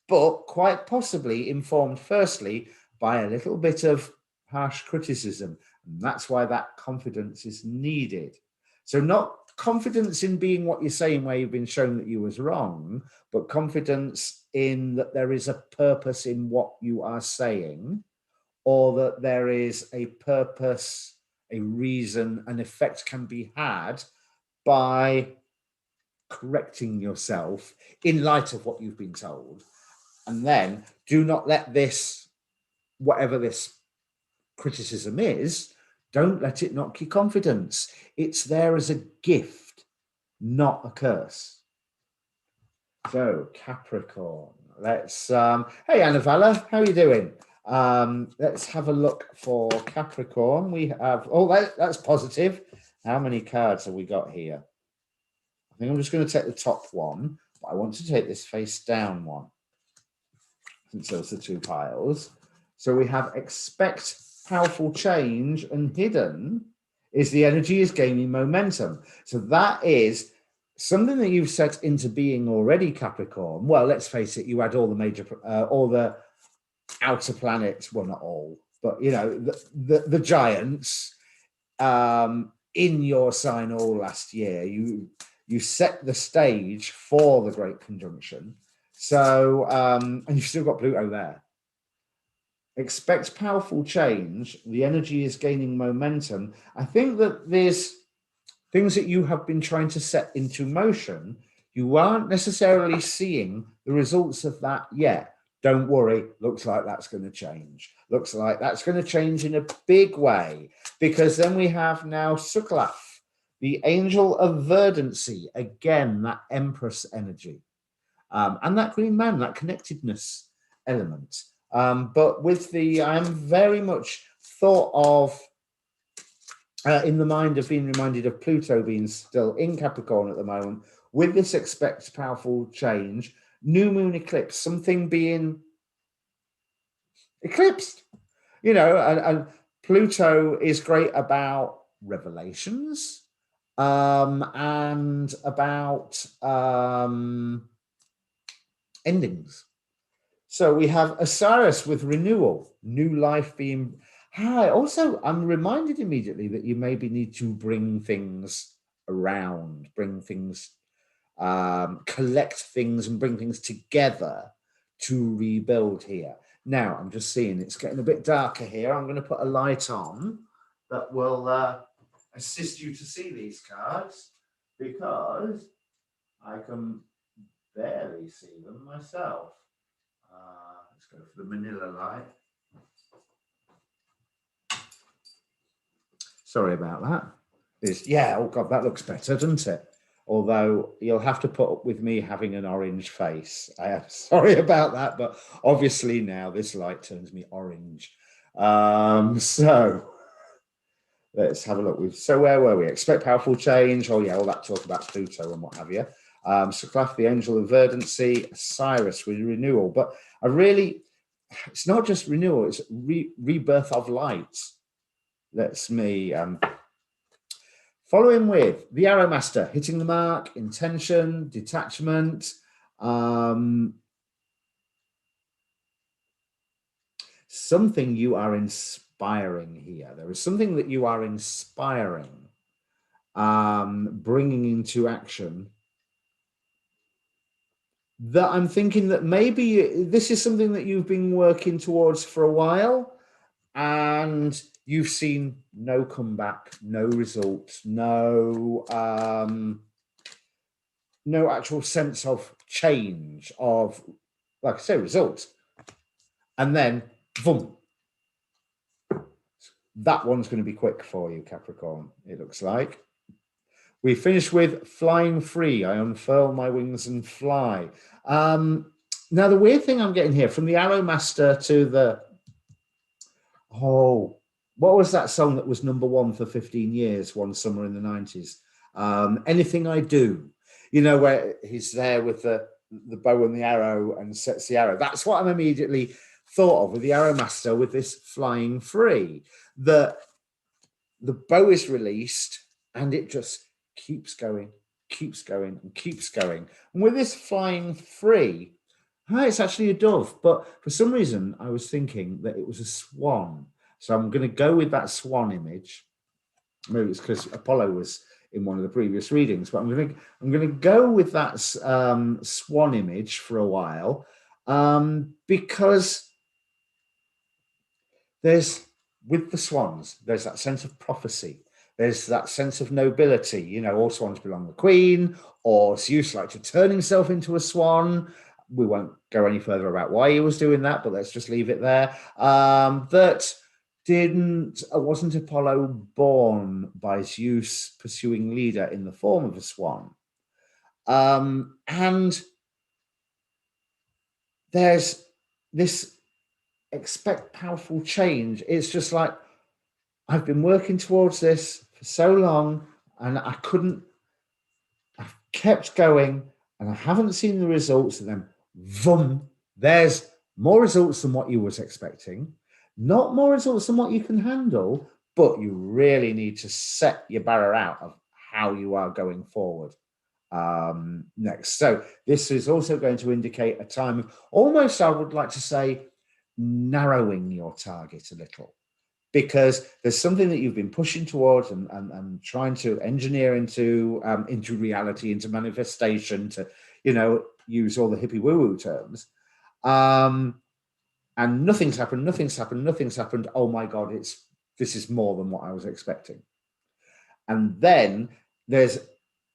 but quite possibly informed firstly by a little bit of harsh criticism. And that's why that confidence is needed. So not confidence in being what you're saying where you've been shown that you was wrong, but confidence in that there is a purpose in what you are saying, or that there is a purpose, a reason, an effect can be had by correcting yourself in light of what you've been told. And then do not let this, whatever this criticism is, don't let it knock your confidence. It's there as a gift, not a curse. So Capricorn, let's, hey Anavala, how are you doing? Let's have a look for Capricorn. We have, that's positive. How many cards have we got here? I think I'm just going to take the top one, but I want to take this face down one, since those are two piles. So we have expect powerful change, and hidden is the energy is gaining momentum. So that is something that you've set into being already, Capricorn. Well, let's face it, you had all the major, all the outer planets, well, not all, but you know, the giants in your sign all last year. You set the stage for the Great Conjunction. So, and you've still got Pluto there. Expect powerful change. The energy is gaining momentum. I think that there's things that you have been trying to set into motion. You aren't necessarily seeing the results of that yet. Don't worry, looks like that's going to change. Looks like that's going to change in a big way, because then we have now Suklaf, the angel of verdancy, again, that Empress energy, and that green man, that connectedness element. But with the, I'm very much thought of, in the mind of being reminded of Pluto being still in Capricorn at the moment, with this expect powerful change, new moon eclipse, something being eclipsed, you know, and Pluto is great about revelations, and about endings. So we have Osiris with renewal, new life being. Also, I'm reminded immediately that you maybe need to bring things around, bring things, collect things and bring things together to rebuild here. Now, I'm just seeing it's getting a bit darker here. I'm going to put a light on that will assist you to see these cards, because I can barely see them myself. Let's go for the manila light. Sorry about that. Yeah, oh God, that looks better, doesn't it? Although you'll have to put up with me having an orange face. I am sorry about that, but obviously now this light turns me orange. So let's have a look. So where were we? Expect powerful change. Oh yeah, all that talk about Pluto and what have you. Suklaf, the angel of verdancy, Cyrus with renewal. But it's not just renewal, it's rebirth of light. Let's me following with the Arrow Master, hitting the mark, intention, detachment, something you are inspiring here. There is something that you are inspiring, bringing into action, that I'm thinking that maybe this is something that you've been working towards for a while, and you've seen no comeback, no results, no actual sense of change, of, like I say, results. And then, boom, that one's going to be quick for you, Capricorn, it looks like. We finish with flying free. I unfurl my wings and fly. Now, the weird thing I'm getting here, from the Arrow Master to the, what was that song that was #1 for 15 years, one summer in the 90s? Anything I Do, you know, where he's there with the bow and the arrow and sets the arrow. That's what I'm immediately thought of with the Arrow Master, with this flying free, that the bow is released and it just keeps going, keeps going, and keeps going. And with this flying free, it's actually a dove, but for some reason I was thinking that it was a swan. So I'm going to go with that swan image. Maybe it's because Apollo was in one of the previous readings, but I'm going to go with that swan image for a while, because with the swans, there's that sense of prophecy. There's that sense of nobility. You know, all swans belong to the queen, or Zeus liked to turn himself into a swan. We won't go any further about why he was doing that, but let's just leave it there. Wasn't Apollo born by Zeus pursuing Leda in the form of a swan? And there's this expect powerful change. It's just like, I've been working towards this for so long, and I've kept going, and I haven't seen the results, and then boom, there's more results than what you was expecting, not more results than what you can handle, but you really need to set your barrier out of how you are going forward next. So this is also going to indicate a time of, almost, I would like to say, narrowing your target a little, because there's something that you've been pushing towards and trying to engineer into reality, into manifestation, to, you know, use all the hippie woo-woo terms, and nothing's happened. Oh my God, this is more than what I was expecting. And then there's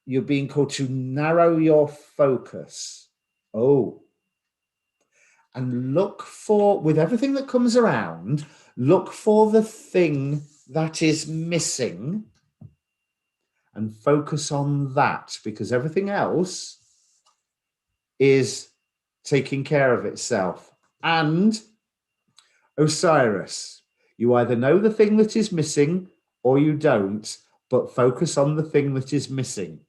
you're being called to narrow your focus. Oh. And look for, with everything that comes around, look for the thing that is missing and focus on that, because everything else is taking care of itself. And Osiris, you either know the thing that is missing or you don't, but focus on the thing that is missing.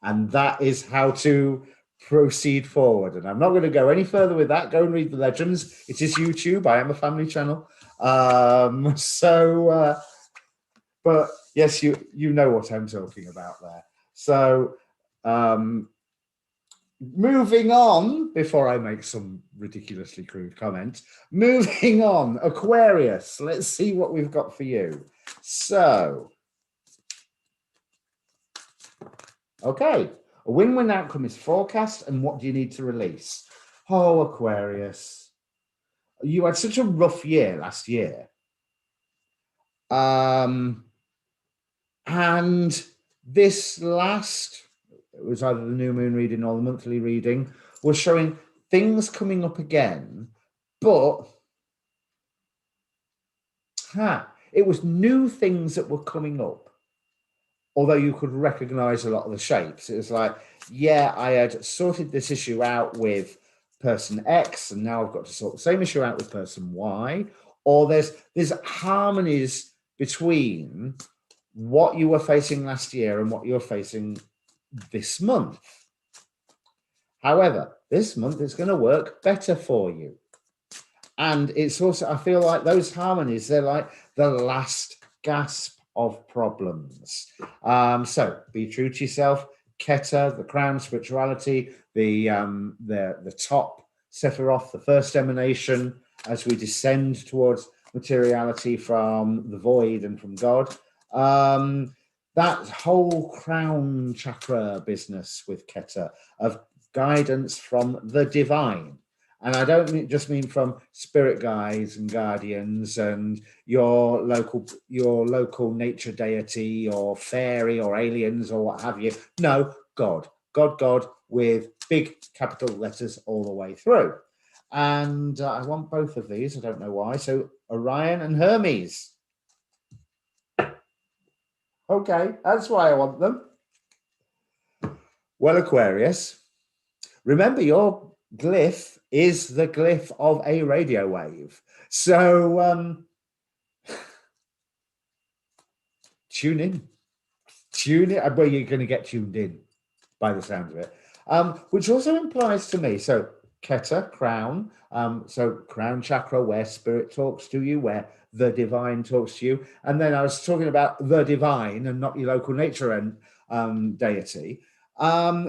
And that is how to proceed forward. And I'm not going to go any further with that. Go and read the legends. It is YouTube. I am a family channel. But yes, you know what I'm talking about there. So moving on, before I make some ridiculously crude comment, moving on, Aquarius, let's see what we've got for you. So, okay, a win-win outcome is forecast, and what do you need to release? Oh, Aquarius, you had such a rough year last year. And this last, it was either the new moon reading or the monthly reading, was showing things coming up again, but it was new things that were coming up, although you could recognize a lot of the shapes. It was like, yeah, I had sorted this issue out with person X, and now I've got to sort the same issue out with person Y, or there's harmonies between what you were facing last year and what you're facing this month. However, this month it's going to work better for you. And it's also, I feel like those harmonies, they're like the last gasp of problems. So be true to yourself. Keter, the crown spirituality, the top Sephiroth, the first emanation, as we descend towards materiality from the void and from God. That whole crown chakra business with Keter of guidance from the divine. And I don't just mean from spirit guides and guardians and your local nature deity or fairy or aliens or what have you. No, God, with big capital letters all the way through. And I want both of these. I don't know why. So Orion and Hermes. Okay, that's why I want them. Well, Aquarius, remember your glyph is the glyph of a radio wave. So tune in. Well, you're going to get tuned in by the sound of it. Which also implies to me, so Keter, crown, so crown chakra, where spirit talks to you, where the divine talks to you. And then I was talking about the divine and not your local nature and deity.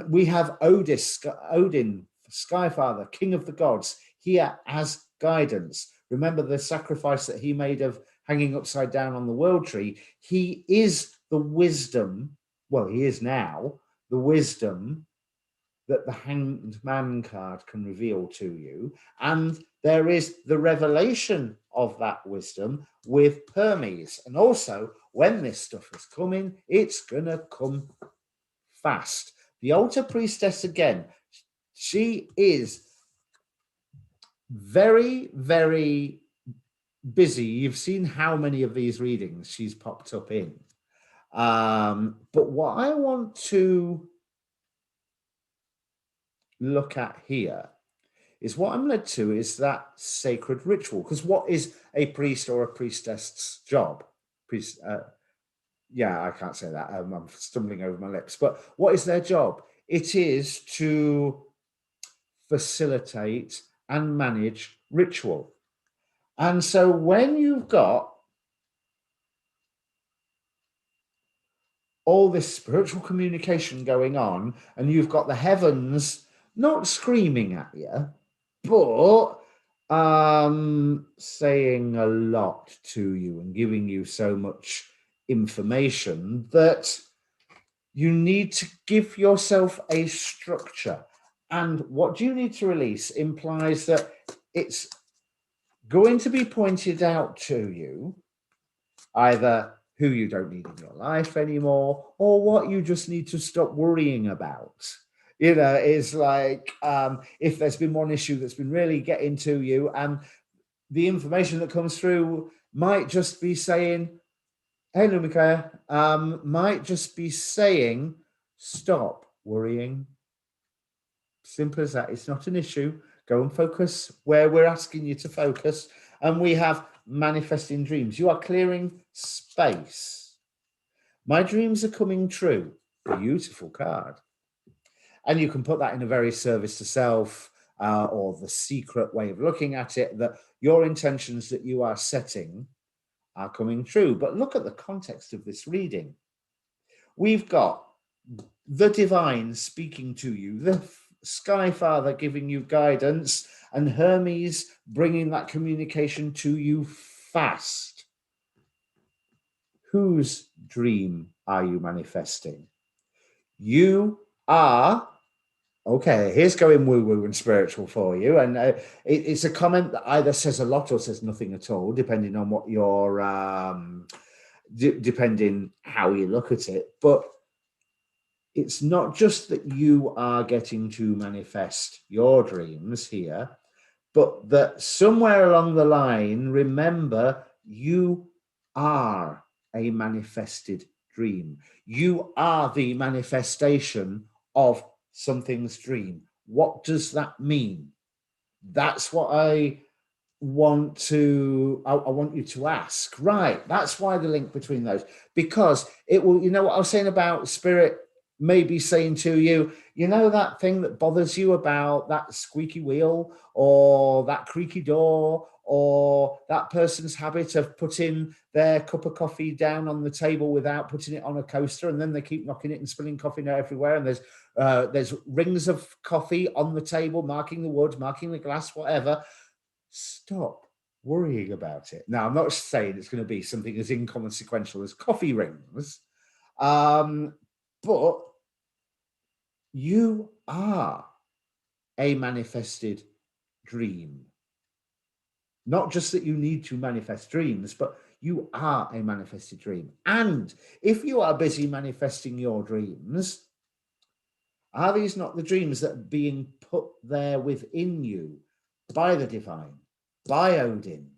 We have Odin, Sky Father, King of the Gods, here as guidance. Remember the sacrifice that he made of hanging upside down on the world tree. He is the wisdom, well, he is now the wisdom that the Hanged Man card can reveal to you. And there is the revelation of that wisdom with Hermes. And also, when this stuff is coming, it's going to come fast. The Altar Priestess, again, she is very, very busy. You've seen how many of these readings she's popped up in. But what I want to look at here is what I'm led to is that sacred ritual. Because what is a priest or a priestess's job? Yeah, I can't say that. I'm stumbling over my lips. But what is their job? It is to facilitate and manage ritual. And so when you've got all this spiritual communication going on and you've got the heavens not screaming at you, but saying a lot to you and giving you so much information that you need to give yourself a structure. And what do you need to release implies that it's going to be pointed out to you either who you don't need in your life anymore, or what you just need to stop worrying about. You know, it's like if there's been one issue that's been really getting to you, and the information that comes through might just be saying, hey, Lumikaya, might just be saying, stop worrying. Simple as that. It's not an issue. Go and focus where we're asking you to focus. And we have manifesting dreams. You are clearing space. My dreams are coming true. Beautiful card. And you can put that in a very service to self or the secret way of looking at it, that your intentions that you are setting are coming true. But look at the context of this reading. We've got the divine speaking to you, the Sky Father giving you guidance, and Hermes bringing that communication to you fast. Whose dream are you manifesting? You are, okay, here's going woo-woo and spiritual for you. And it's a comment that either says a lot or says nothing at all, depending on what your, depending how you look at it. But it's not just that you are getting to manifest your dreams here, but that somewhere along the line, remember, you are a manifested dream. You are the manifestation of something's dream. What does that mean? That's what I want you to ask. Right. That's why the link between those, because it will, you know what I was saying about spirit maybe saying to you, you know, that thing that bothers you about that squeaky wheel or that creaky door or that person's habit of putting their cup of coffee down on the table without putting it on a coaster, and then they keep knocking it and spilling coffee everywhere, and there's rings of coffee on the table, marking the wood, marking the glass, whatever. Stop worrying about it. Now, I'm not saying it's going to be something as inconsequential as coffee rings, but you are a manifested dream. Not just that you need to manifest dreams, but you are a manifested dream. And if you are busy manifesting your dreams, are these not the dreams that are being put there within you by the divine, by Odin,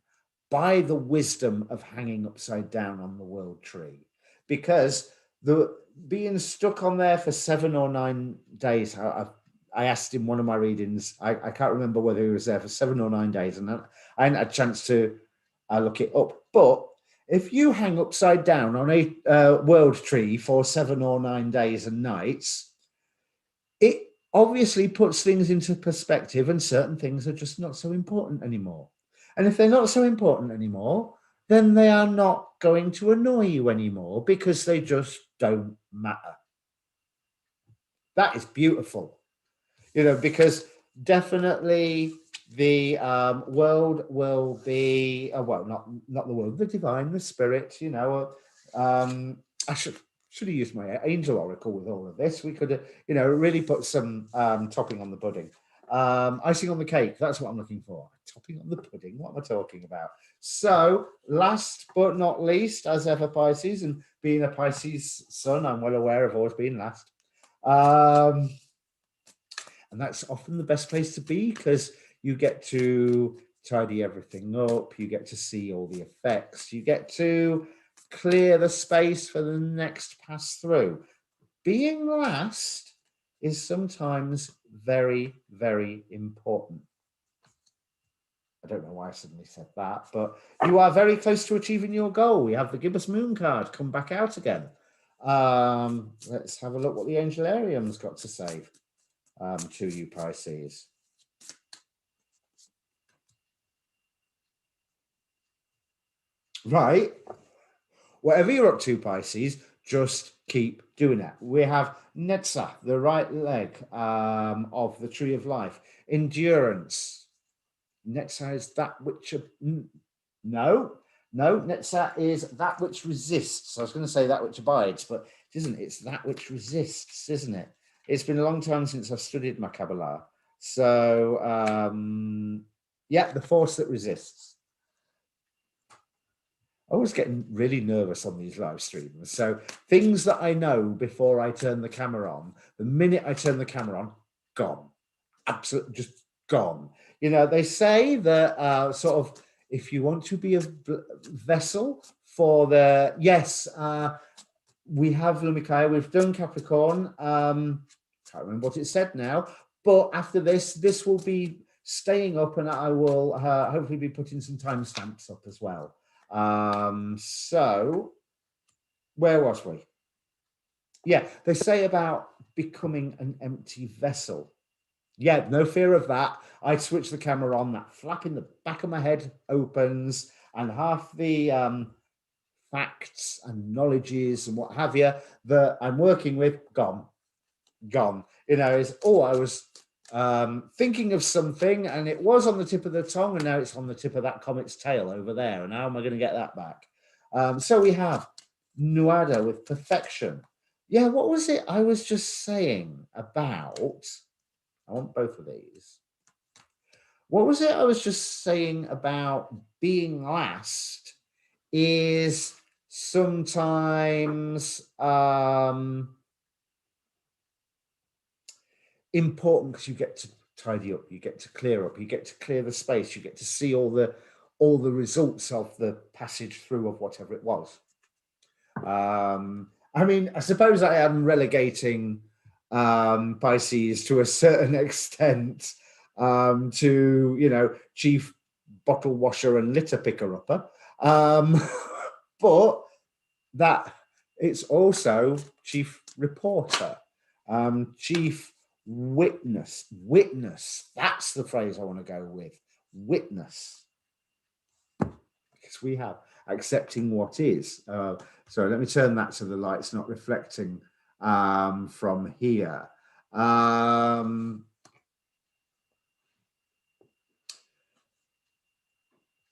by the wisdom of hanging upside down on the world tree? Because the being stuck on there for 7 or 9 days, I asked in one of my readings, I can't remember whether he was there for 7 or 9 days, and I hadn't had a chance to look it up. But if you hang upside down on a world tree for 7 or 9 days and nights, it obviously puts things into perspective, and certain things are just not so important anymore. And if they're not so important anymore, then they are not going to annoy you anymore, because they just don't matter. That is beautiful, you know, because definitely the world will be, well, not the world, the divine, the spirit, you know. I should have used my angel oracle with all of this. We could have, you know, really put some topping on the pudding. Icing on the cake, that's what I'm looking for. Topping on the pudding, what am I talking about? So last but not least, as ever, Pisces, and being a Pisces sun, I'm well aware of always being last. And that's often the best place to be, because you get to tidy everything up, you get to see all the effects, you get to clear the space for the next pass through. Being last is sometimes very, very important. I don't know why I suddenly said that, but you are very close to achieving your goal. We have the Gibbous Moon card come back out again. Let's have a look what the Angelarium's got to say to you, Pisces. Right. Whatever you're up to, Pisces, just keep doing that. We have Netzah, the right leg of the Tree of Life. Endurance. Netzah is that which... No, Netzah is that which resists. I was going to say that which abides, but it isn't. It's that which resists, isn't it? It's been a long time since I've studied my Kabbalah. So, yeah, the force that resists. I always get really nervous on these live streams. So things that I know before I turn the camera on, the minute I turn the camera on, gone. Absolutely just gone. You know, they say that sort of, if you want to be a vessel for the, yes, we have Lumikaya, we've done Capricorn. Can't remember what it said now, but after this will be staying up, and I will hopefully be putting some timestamps up as well. So where was we? Yeah, they say about becoming an empty vessel. Yeah, no fear of that. I switch the camera on, that flap in the back of my head opens, and half the facts and knowledges and what have you that I'm working with, gone. You know, is, oh, I was thinking of something and it was on the tip of the tongue, and now it's on the tip of that comet's tail over there. And how am I going to get that back? So we have Nuada with perfection. Yeah, what was it I was just saying about? I want both of these. What was it I was just saying about being last is sometimes important, because you get to tidy up, you get to clear up, you get to clear the space, you get to see all the results of the passage through of whatever it was. I mean, I suppose I am relegating Pisces to a certain extent to, you know, chief bottle washer and litter picker upper, but that it's also chief reporter, chief witness. That's the phrase I want to go with. Witness, because we have accepting what is. So let me turn that so the light's not reflecting from here.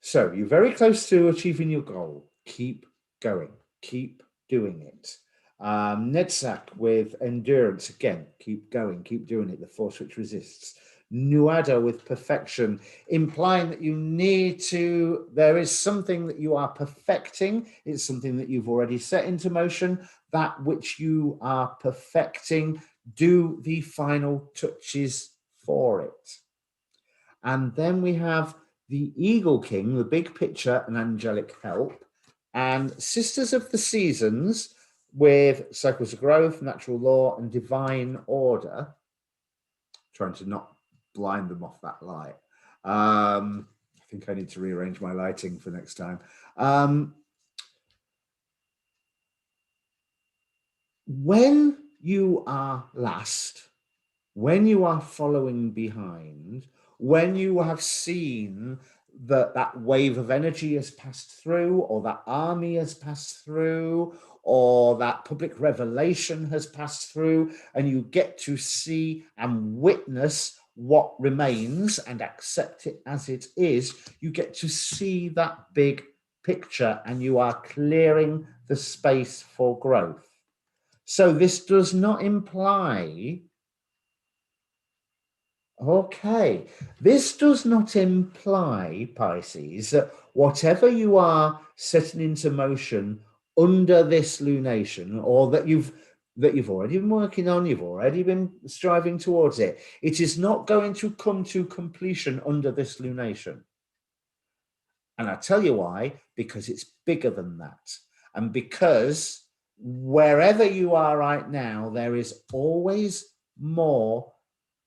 So you're very close to achieving your goal. Keep going. Keep doing it. Nedsack with endurance. Again, keep going. Keep doing it. The force which resists. Nuada with perfection, implying that you need to, there is something that you are perfecting. It's something that you've already set into motion. That which you are perfecting, do the final touches for it. And then we have the Eagle King, the big picture and angelic help, and Sisters of the Seasons with cycles of growth, natural law, and divine order. Trying to not blind them off that light. I think I need to rearrange my lighting for next time. When you are last, when you are following behind, when you have seen that that wave of energy has passed through, or that army has passed through, or that public revelation has passed through, and you get to see and witness what remains and accept it as it is, you get to see that big picture, and you are clearing the space for growth. So this does not imply, okay, this does not imply, Pisces, that whatever you are setting into motion under this lunation, or that you've already been working on, you've already been striving towards it, it is not going to come to completion under this lunation. And I tell you why, because it's bigger than that. And because wherever you are right now, there is always more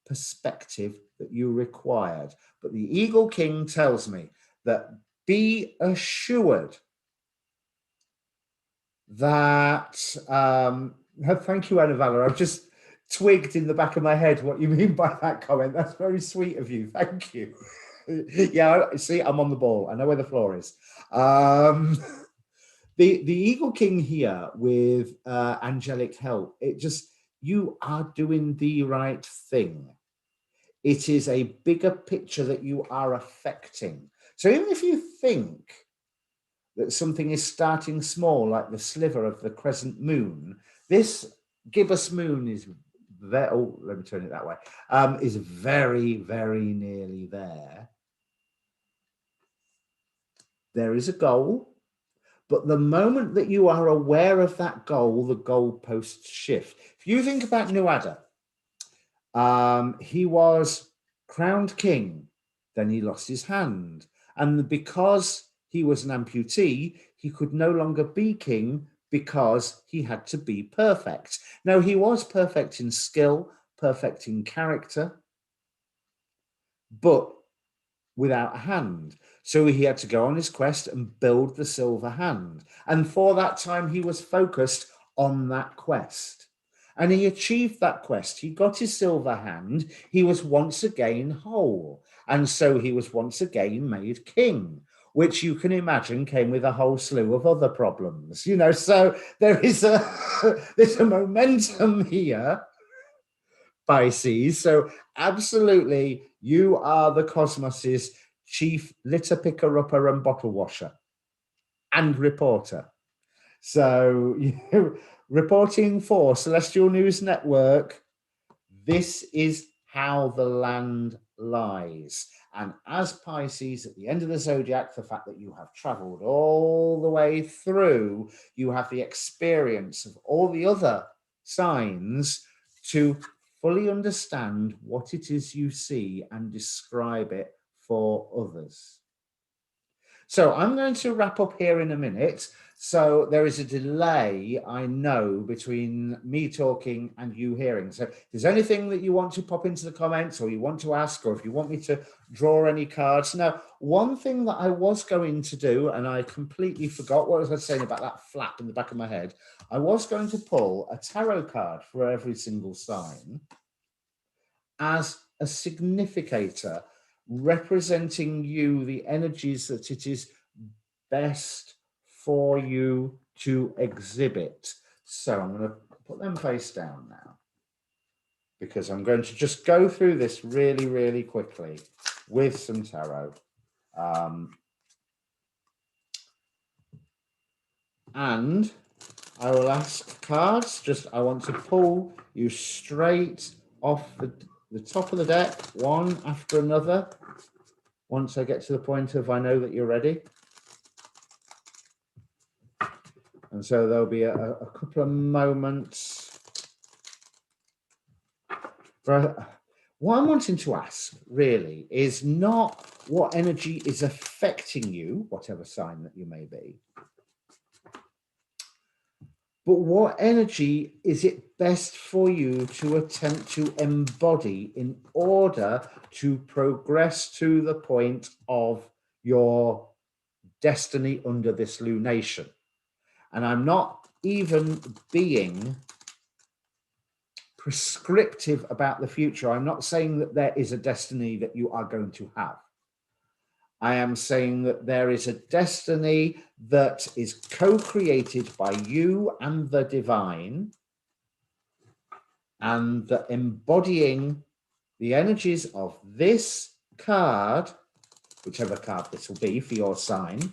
perspective that you required. But the Eagle King tells me that be assured that, thank you, Anna Valor. I've just twigged in the back of my head what you mean by that comment. That's very sweet of you. Thank you. Yeah, see, I'm on the ball. I know where the floor is. The Eagle King here with angelic help, it just, you are doing the right thing. It is a bigger picture that you are affecting. So even if you think that something is starting small, like the sliver of the crescent moon, this gibbous moon is very, oh, let me turn it that way, is very, very nearly there. There is a goal, But the moment that you are aware of that goal, the goalposts shift. If you think about Nuada, he was crowned king, then he lost his hand. And because he was an amputee, he could no longer be king because he had to be perfect. Now, he was perfect in skill, perfect in character, but without a hand. So he had to go on his quest and build the silver hand. And for that time, he was focused on that quest. And he achieved that quest. He got his silver hand. He was once again whole. And so he was once again made king, which you can imagine came with a whole slew of other problems. You know, so there is there's a momentum here, Pisces. So absolutely, you are the cosmos's chief litter picker, upper and bottle washer and reporter. So reporting for Celestial News Network, this is how the land lies. And as Pisces, at the end of the zodiac, the fact that you have traveled all the way through, you have the experience of all the other signs to fully understand what it is you see and describe it for others. So I'm going to wrap up here in a minute. So there is a delay, I know, between me talking and you hearing. So if there's anything that you want to pop into the comments or you want to ask, or if you want me to draw any cards. Now, one thing that I was going to do, and I completely forgot, what was I saying about that flap in the back of my head? I was going to pull a tarot card for every single sign as a significator representing you, the energies that it is best for you to exhibit. So I'm going to put them face down now, because I'm going to just go through this really, really quickly with some tarot. And I will ask cards. Just, I want to pull you straight off the top of the deck, one after another. Once I get to the point of I know that you're ready. And so there'll be a couple of moments. But what I'm wanting to ask really is not what energy is affecting you, whatever sign that you may be, but what energy is it best for you to attempt to embody in order to progress to the point of your destiny under this lunation. And I'm not even being prescriptive about the future. I'm not saying that there is a destiny that you are going to have. I am saying that there is a destiny that is co-created by you and the divine, and that embodying the energies of this card, whichever card this will be for your sign,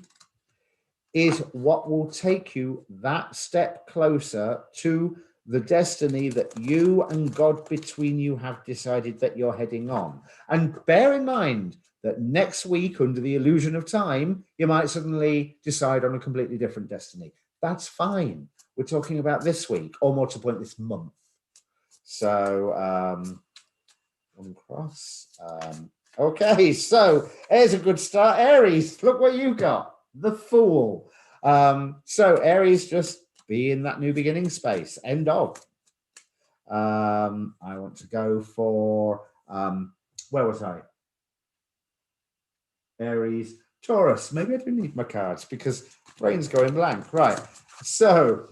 is what will take you that step closer to the destiny that you and God between you have decided that you're heading on. And bear in mind that next week, under the illusion of time, you might suddenly decide on a completely different destiny. That's fine. We're talking about this week, or more to the point, this month. So, one cross. Okay, so here's a good start. Aries, look what you got. The Fool. So Aries, just be in that new beginning space. End of. I want to go for, where was I? Aries, Taurus. Maybe I do need my cards because brain's going blank. Right. So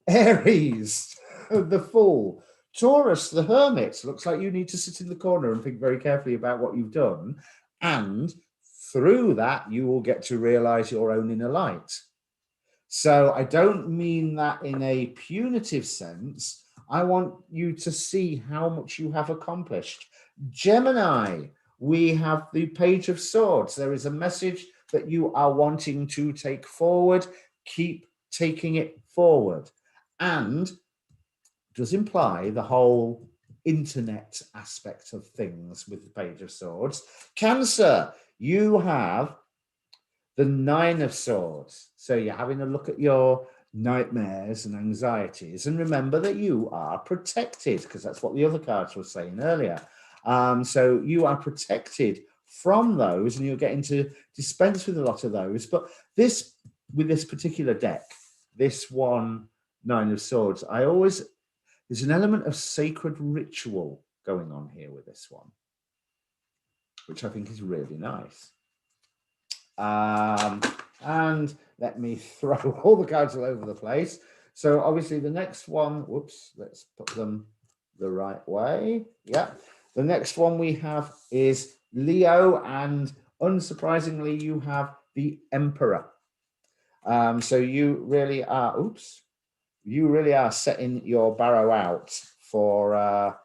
Aries, the Fool. Taurus, the Hermit. Looks like you need to sit in the corner and think very carefully about what you've done. And through that, you will get to realize your own inner light. So I don't mean that in a punitive sense. I want you to see how much you have accomplished. Gemini, we have the Page of Swords. There is a message that you are wanting to take forward. Keep taking it forward. And does imply the whole internet aspect of things with the Page of Swords. Cancer, you have the Nine of Swords. So you're having a look at your nightmares and anxieties, and remember that you are protected, because that's what the other cards were saying earlier. So you are protected from those, and you're getting to dispense with a lot of those. But this, with this particular deck, this one Nine of Swords, there's an element of sacred ritual going on here with this one, which I think is really nice. And let me throw all the cards all over the place. So obviously the next one, whoops, let's put them the right way. Yeah. The next one we have is Leo, and unsurprisingly, you have the Emperor. So you really are, you really are setting your barrow out for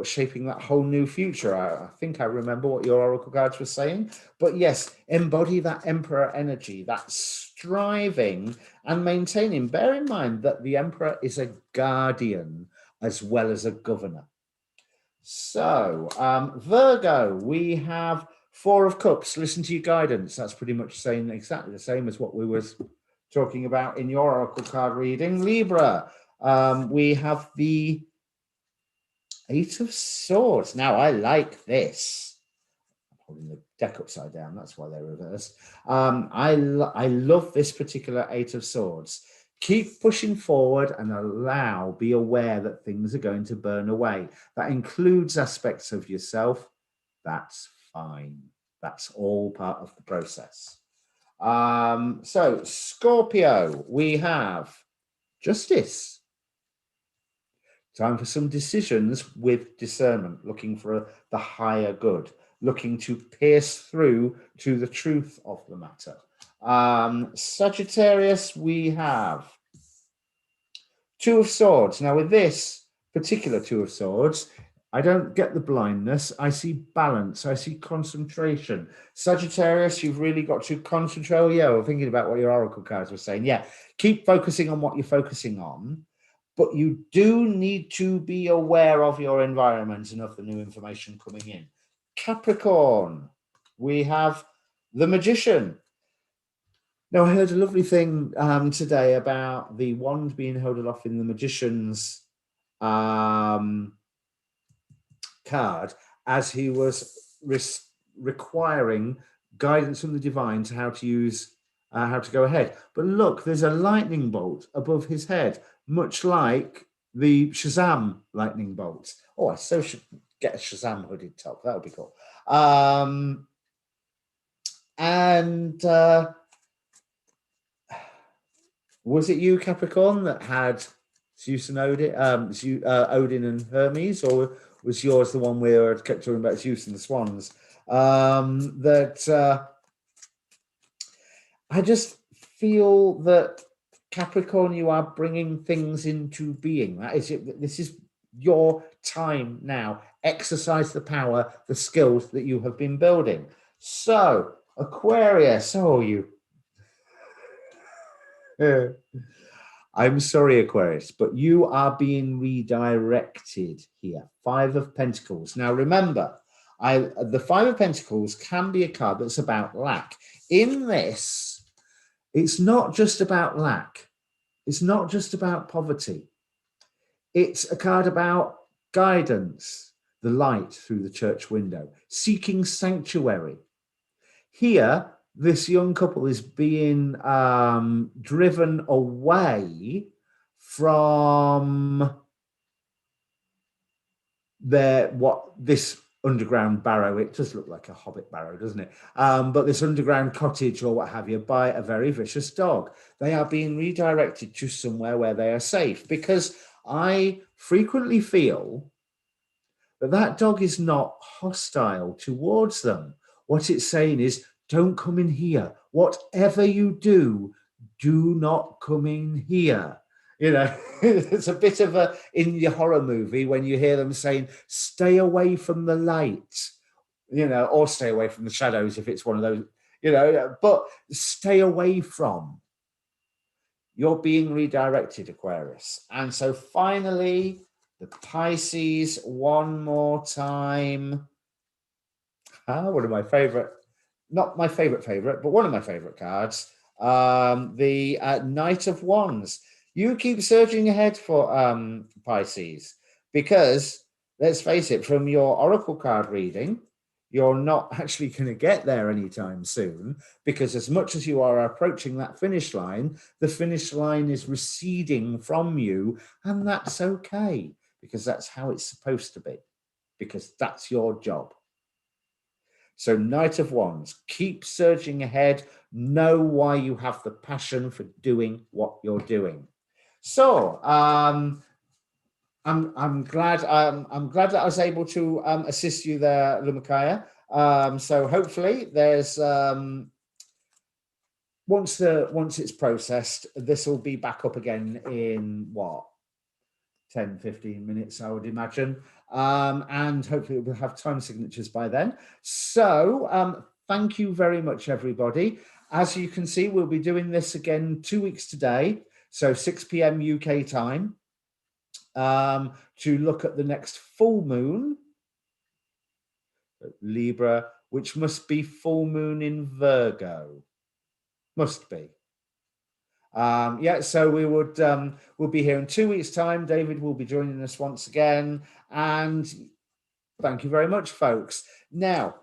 shaping that whole new future. I think I remember what your oracle cards were saying. But yes, embody that Emperor energy, that striving and maintaining. Bear in mind that the Emperor is a guardian as well as a governor. So, Virgo, we have Four of Cups. Listen to your guidance. That's pretty much saying exactly the same as what we were talking about in your oracle card reading. Libra, we have the Eight of Swords. Now, I like this. I'm holding the deck upside down. That's why they're reversed. I love this particular Eight of Swords. Keep pushing forward and be aware that things are going to burn away. That includes aspects of yourself. That's fine. That's all part of the process. So, Scorpio, we have Justice. Time for some decisions with discernment, looking for the higher good, looking to pierce through to the truth of the matter. Sagittarius, we have Two of Swords. Now, with this particular Two of Swords, I don't get the blindness. I see balance. I see concentration. Sagittarius, you've really got to concentrate. Oh, yeah, we're thinking about what your oracle cards were saying. Yeah, keep focusing on what you're focusing on. But you do need to be aware of your environment and of the new information coming in. Capricorn, we have the Magician. Now, I heard a lovely thing today about the wand being held aloft in the Magician's card as he was requiring guidance from the divine to how to go ahead. But look, there's a lightning bolt above his head, much like the Shazam lightning bolt. Oh, I so should get a Shazam hooded top. That would be cool. Was it you, Capricorn, that had Zeus and Odin, Odin and Hermes, or was yours the one where I kept talking about Zeus and the swans? I just feel that Capricorn, you are bringing things into being. That is it. This is your time now. Exercise the power, the skills that you have been building. So, Aquarius, I'm sorry, Aquarius, but you are being redirected here. Five of Pentacles. Now, remember, the Five of Pentacles can be a card that's about lack. In this, it's not just about lack. It's not just about poverty. It's a card about guidance, the light through the church window, seeking sanctuary. Here, this young couple is being driven away from this underground barrow. It does look like a hobbit barrow, doesn't it? But this underground cottage or what have you, by a very vicious dog. They are being redirected to somewhere where they are safe, because I frequently feel that dog is not hostile towards them. What it's saying is, don't come in here. Whatever you do, do not come in here. You know, it's a bit of a, in your horror movie, when you hear them saying, stay away from the light, you know, or stay away from the shadows if it's one of those, you know, but stay away from. You're being redirected, Aquarius. And so finally, the Pisces, one more time. One of my favorite not my favorite, but one of my favorite cards, the Knight of Wands. You keep surging ahead for Pisces, because let's face it, from your oracle card reading, you're not actually going to get there anytime soon, because as much as you are approaching that finish line, the finish line is receding from you, and that's okay, because that's how it's supposed to be, because that's your job. So Knight of Wands, keep surging ahead. Know why you have the passion for doing what you're doing. So I'm glad that I was able to assist you there, Lumikaya. So hopefully there's once it's processed, this will be back up again in what, 10-15 minutes, I would imagine. And hopefully we'll have time signatures by then. So thank you very much, everybody. As you can see, we'll be doing this again 2 weeks today, so 6 p.m. UK time, to look at the next full moon, Libra, which must be full moon in Virgo. Must be. Yeah, so we'll be here in 2 weeks' time. David will be joining us once again, and thank you very much, folks. Now,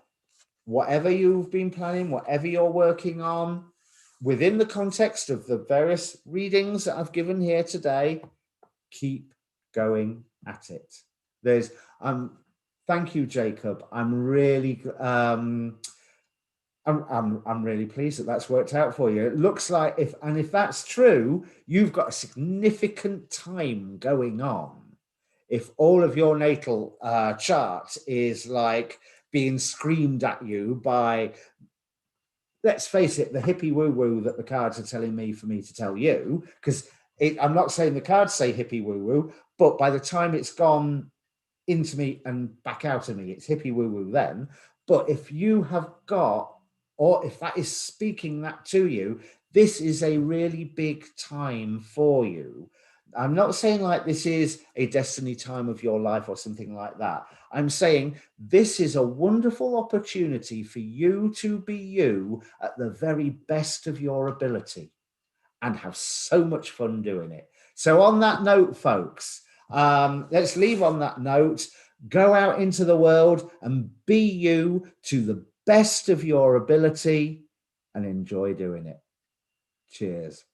whatever you've been planning, whatever you're working on, within the context of the various readings that I've given here today, keep going at it. There's thank you, Jacob. I'm really I'm really pleased that that's worked out for you. It looks like if that's true, you've got a significant time going on. If all of your natal chart is like being screamed at you by, let's face it, the hippie woo-woo that the cards are telling me for me to tell you, because I'm not saying the cards say hippie woo-woo, but by the time it's gone into me and back out of me, it's hippie woo-woo then. But if you have got, or if that is speaking that to you, this is a really big time for you. I'm not saying like this is a destiny time of your life or something like that. I'm saying this is a wonderful opportunity for you to be you at the very best of your ability and have so much fun doing it. So on that note, folks, let's leave on that note. Go out into the world and be you to the best of your ability and enjoy doing it. Cheers.